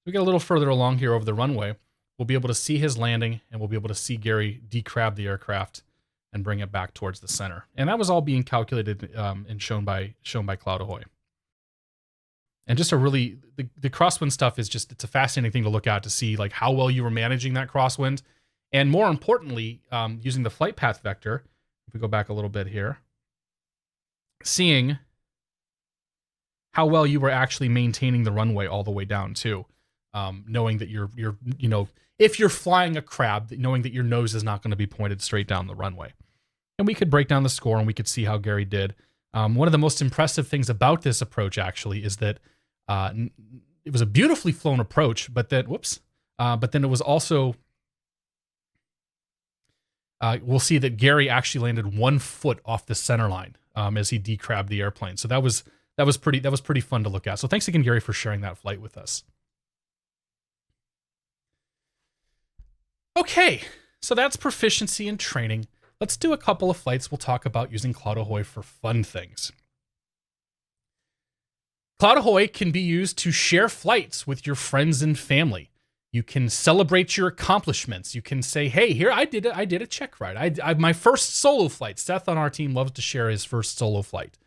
we get a little further along here over the runway, we'll be able to see his landing, and we'll be able to see Gary decrab the aircraft and bring it back towards the center. And that was all being calculated and shown by CloudAhoy. And just a really, the crosswind stuff is just, it's a fascinating thing to look at to see like how well you were managing that crosswind. And more importantly, using the flight path vector, if we go back a little bit here, seeing how well you were actually maintaining the runway all the way down too. Knowing that you're, you know, if you're flying a crab, knowing that your nose is not going to be pointed straight down the runway. And we could break down the score and we could see how Gary did. One of the most impressive things about this approach actually is that it was a beautifully flown approach, but then, but then it was also, we'll see that Gary actually landed 1 foot off the center line as he decrabbed the airplane. So that was pretty fun to look at. So thanks again, Gary, for sharing that flight with us. Okay, so that's proficiency and training. Let's do a couple of flights we'll talk about using CloudAhoy for fun things. CloudAhoy can be used to share flights with your friends and family. You can celebrate your accomplishments. You can say, hey, here, I did a check ride. My first solo flight. Seth on our team loves to share his first solo flight.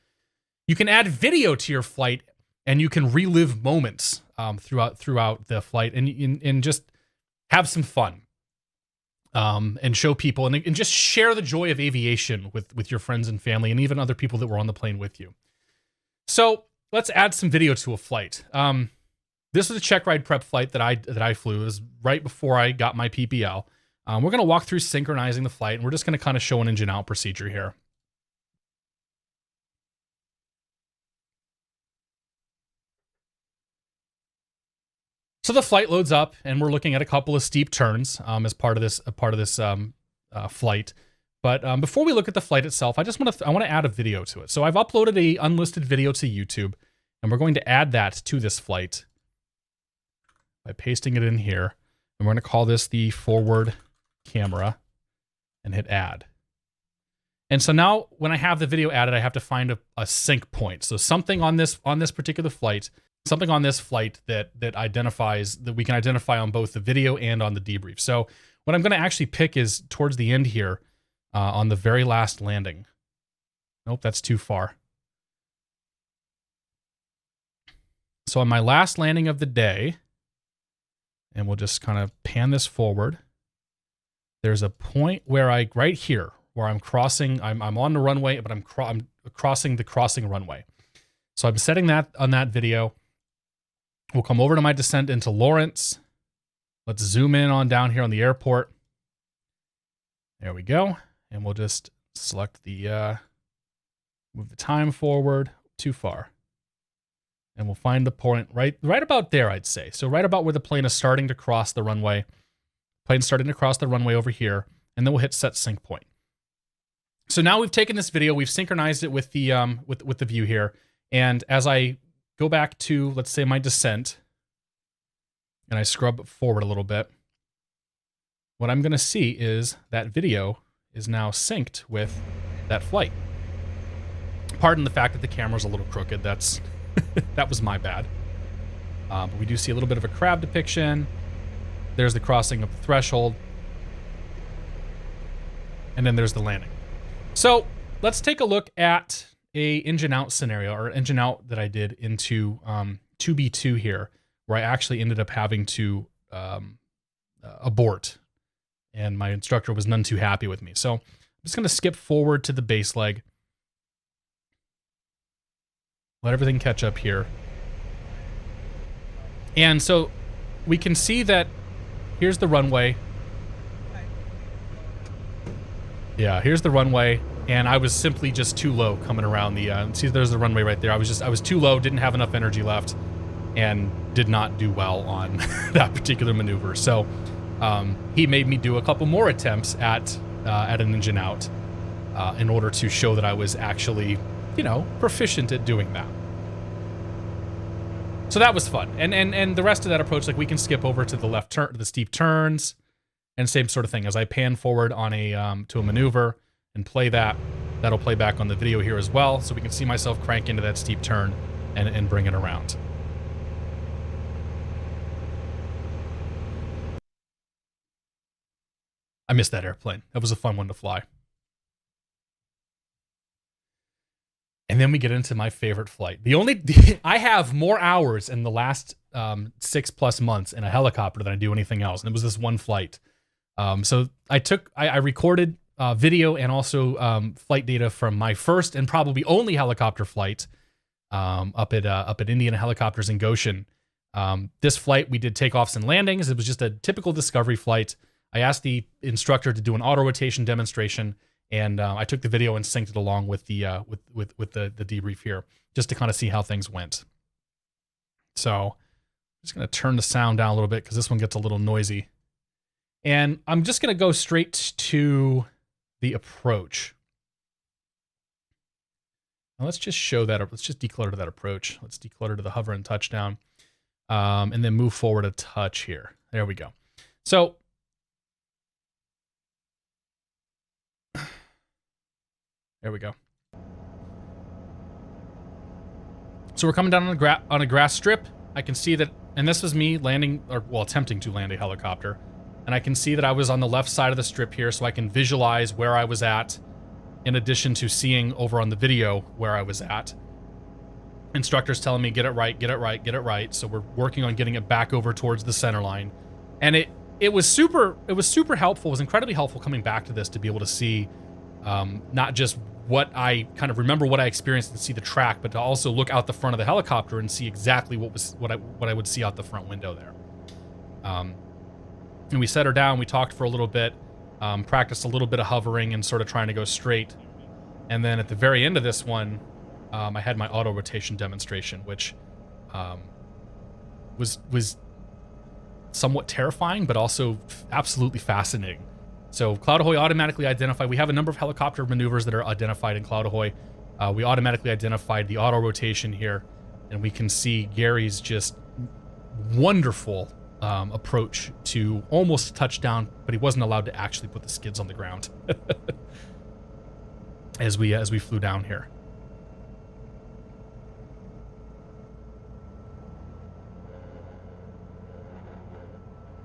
You can add video to your flight, and you can relive moments throughout the flight and just have some fun. And show people and just share the joy of aviation with your friends and family and even other people that were on the plane with you. So let's add some video to a flight. This was a check ride prep flight that I flew. It was right before I got my PPL. We're going to walk through synchronizing the flight, and we're just going to kind of show an engine out procedure here. So the flight loads up, and we're looking at a couple of steep turns as part of this flight. But before we look at the flight itself, I want to add a video to it. So I've uploaded a unlisted video to YouTube, and we're going to add that to this flight by pasting it in here. And we're going to call this the forward camera and hit add. And so now when I have the video added, I have to find a sync point. So something on this particular flight. Something on this flight that identifies, that we can identify on both the video and on the debrief. So what I'm going to actually pick is towards the end here on the very last landing. Nope, that's too far. So on my last landing of the day, and we'll just kind of pan this forward, there's a point where right here, where I'm crossing, I'm on the runway, but I'm crossing the crossing runway. So I'm setting that on that video. We'll come over to my descent into Lawrence. Let's zoom in on down here on the airport. There we go. And we'll just select the, move the time forward too far. And we'll find the point right about there, I'd say. So right about where the plane is starting to cross the runway. Plane's starting to cross the runway over here. And then we'll hit set sync point. So now we've taken this video, we've synchronized it with the with the view here. And as I go back to, let's say, my descent, and I scrub forward a little bit, what I'm going to see is that video is now synced with that flight. Pardon the fact that the camera's a little crooked. That was my bad. But we do see a little bit of a crab depiction. There's the crossing of the threshold. And then there's the landing. So let's take a look at a engine out scenario, or engine out that I did into 2B2 here, where I actually ended up having to abort, and my instructor was none too happy with me. So I'm just going to skip forward to the base leg, Let everything catch up here. And so we can see that here's the runway. Yeah, here's the runway. And I was simply just too low coming around the, see, there's the runway right there. I was too low, didn't have enough energy left, and did not do well on that particular maneuver. So he made me do a couple more attempts at an engine out in order to show that I was actually, you know, proficient at doing that. So that was fun. And the rest of that approach, like we can skip over to the left turn, to the steep turns, and same sort of thing. As I pan forward on a to a maneuver and play that, that'll play back on the video here as well, so we can see myself crank into that steep turn and bring it around. I missed that airplane. That was a fun one to fly. And then we get into my favorite flight. I have more hours in the last 6+ months in a helicopter than I do anything else. And it was this one flight. So I recorded video and also flight data from my first and probably only helicopter flight up at Indian Helicopters in Goshen. This flight, we did takeoffs and landings. It was just a typical discovery flight. I asked the instructor to do an auto rotation demonstration, and I took the video and synced it along with the debrief here, just to kind of see how things went. So I'm just going to turn the sound down a little bit because this one gets a little noisy. And I'm just going to go straight to the approach. Now let's just show that. Let's just declutter that approach. Let's declutter to the hover and touchdown, and then move forward a touch here. There we go. So there we go. So we're coming down on a grass strip. I can see that, and this was me landing, or well, attempting to land a helicopter. And I can see that I was on the left side of the strip here, so I can visualize where I was at, in addition to seeing over on the video where I was at. Instructors telling me, get it right, get it right, get it right. So we're working on getting it back over towards the center line. And it was super helpful. It was incredibly helpful coming back to this to be able to see not just what I kind of remember what I experienced and see the track, but to also look out the front of the helicopter and see exactly what I would see out the front window there. And we set her down, we talked for a little bit, practiced a little bit of hovering and sort of trying to go straight. And then at the very end of this one, I had my auto rotation demonstration, which was somewhat terrifying, but also absolutely fascinating. So CloudAhoy automatically identified, we have a number of helicopter maneuvers that are identified in CloudAhoy. We automatically identified the auto rotation here, and we can see Gary's just wonderful approach to almost touchdown, but he wasn't allowed to actually put the skids on the ground as we flew down here.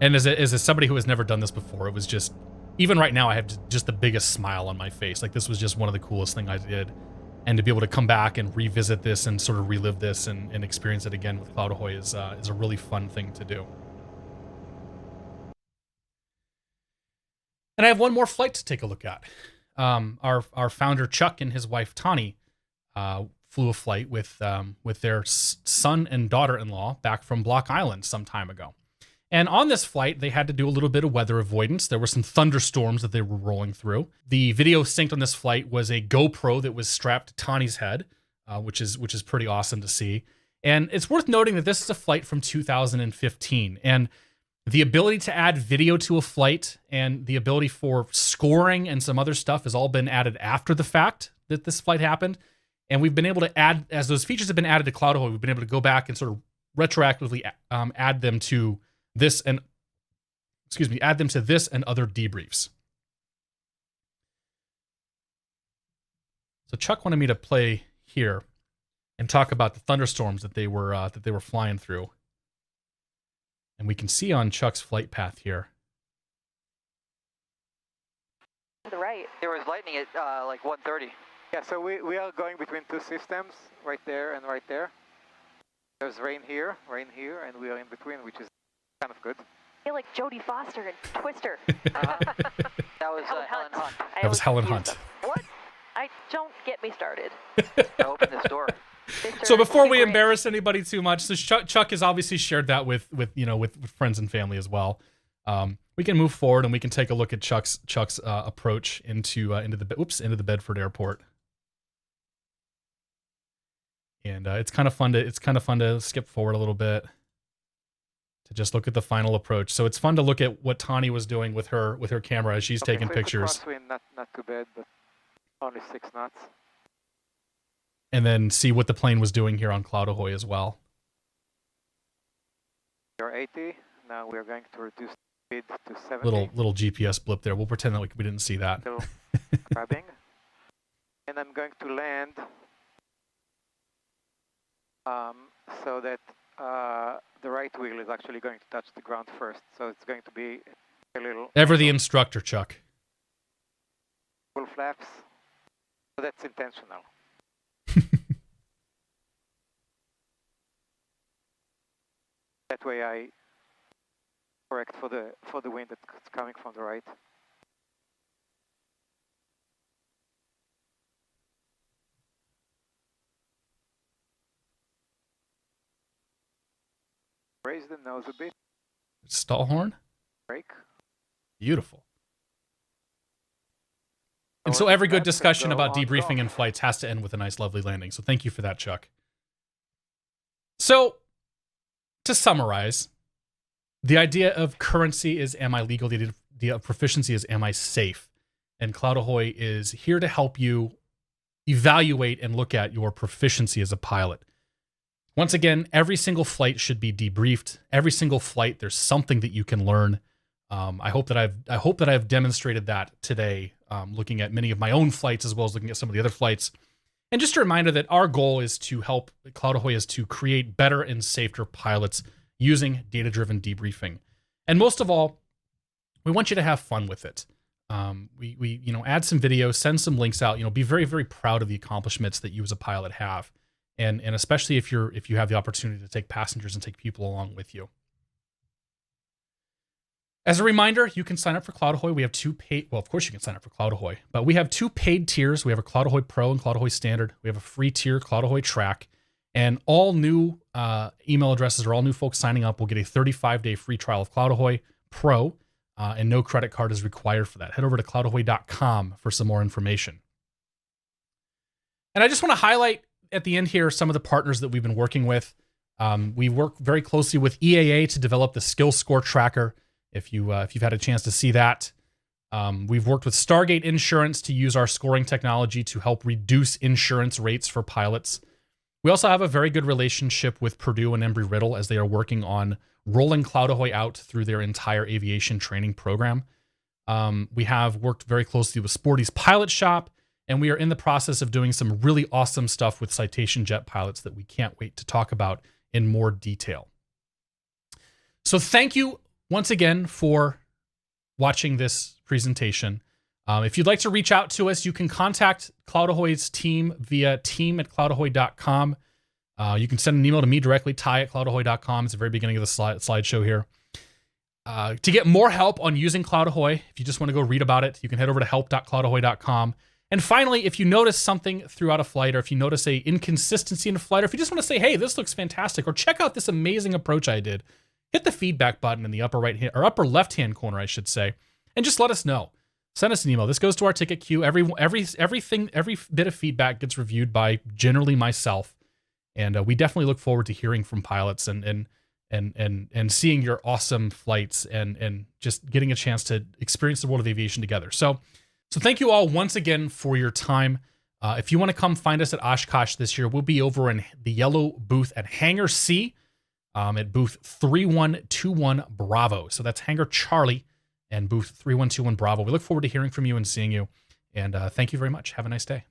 And as somebody who has never done this before, it was just, even right now, I have just the biggest smile on my face. Like, this was just one of the coolest things I did. And to be able to come back and revisit this and sort of relive this and experience it again with CloudAhoy is a really fun thing to do. And I have one more flight to take a look at. Our founder, Chuck, and his wife, Tani, flew a flight with their son and daughter-in-law back from Block Island some time ago. And on this flight, they had to do a little bit of weather avoidance. There were some thunderstorms that they were rolling through. The video synced on this flight was a GoPro that was strapped to Tani's head, which is pretty awesome to see. And it's worth noting that this is a flight from 2015. And the ability to add video to a flight and the ability for scoring and some other stuff has all been added after the fact that this flight happened. And we've been able to add, as those features have been added to CloudAhoy, we've been able to go back and sort of retroactively add them to this and, add them to this and other debriefs. So Chuck wanted me to play here and talk about the thunderstorms that they were flying through. And we can see on Chuck's flight path here. To the right. There was lightning at like 1:30. Yeah, so we are going between two systems, right there and right there. There's rain here, and we are in between, which is kind of good. I feel like Jodie Foster and Twister. That was Helen Hunt. That was Helen Hunt. What? Don't get me started. Open this door. So before we great. embarrass anybody too much, so Chuck has obviously shared that with friends and family as well. We can move forward and we can take a look at Chuck's approach into the Bedford Airport. And it's kind of fun to skip forward a little bit to just look at the final approach. So it's fun to look at what Tani was doing with her camera as she's taking pictures. Crosswind, not too bad, but only 6 knots. And then see what the plane was doing here on CloudAhoy as well. You're 80. Now we're going to reduce speed to 70. Little GPS blip there. We'll pretend that we didn't see that. Still grabbing. And I'm going to land so that the right wheel is actually going to touch the ground first. So it's going to be a little... Ever the instructor, Chuck. Full flaps. So that's intentional. That way I correct for the wind that's coming from the right. Raise the nose a bit. Stall horn? Brake. Beautiful. And so every good discussion about debriefing in flights has to end with a nice, lovely landing. So thank you for that, Chuck. So, to summarize, the idea of currency is, am I legal? The idea of proficiency is, am I safe? And CloudAhoy is here to help you evaluate and look at your proficiency as a pilot. Once again, every single flight should be debriefed. Every single flight, there's something that you can learn. I hope that I've demonstrated that today, looking at many of my own flights as well as looking at some of the other flights. And just a reminder that our goal is to help CloudAhoy is to create better and safer pilots using data-driven debriefing. And most of all, we want you to have fun with it. We add some videos, send some links out, be very, very proud of the accomplishments that you as a pilot have. And especially if you have the opportunity to take passengers and take people along with you. As a reminder, you can sign up for CloudAhoy. We have two paid, well, of course you can sign up for CloudAhoy, but we have two paid tiers. We have a CloudAhoy Pro and CloudAhoy Standard. We have a free tier, CloudAhoy Track, and all new email addresses or all new folks signing up will get a 35-day free trial of CloudAhoy Pro, and no credit card is required for that. Head over to cloudahoy.com for some more information. And I just want to highlight at the end here some of the partners that we've been working with. We work very closely with EAA to develop the skill score tracker. If you've had a chance to see that, we've worked with Stargate Insurance to use our scoring technology to help reduce insurance rates for pilots. We also have a very good relationship with Purdue and Embry-Riddle as they are working on rolling CloudAhoy out through their entire aviation training program. We have worked very closely with Sporty's Pilot Shop, and we are in the process of doing some really awesome stuff with Citation Jet pilots that we can't wait to talk about in more detail. So thank you once again for watching this presentation. If you'd like to reach out to us, you can contact CloudAhoy's team via team@cloudahoy.com. You can send an email to me directly, ty@cloudahoy.com. It's the very beginning of the slideshow here. To get more help on using CloudAhoy, if you just want to go read about it, you can head over to help.cloudahoy.com. And finally, if you notice something throughout a flight, or if you notice a inconsistency in a flight, or if you just want to say, hey, this looks fantastic, or check out this amazing approach I did, hit the feedback button in the upper right hand or upper left hand corner, I should say, and just let us know. Send us an email. This goes to our ticket queue. Every bit of feedback gets reviewed by generally myself, and we definitely look forward to hearing from pilots and seeing your awesome flights and just getting a chance to experience the world of aviation together. So thank you all once again for your time. If you want to come find us at Oshkosh this year, we'll be over in the yellow booth at Hangar C. At booth 3121 Bravo. So that's Hangar Charlie and booth 3121 Bravo. We look forward to hearing from you and seeing you. And thank you very much. Have a nice day.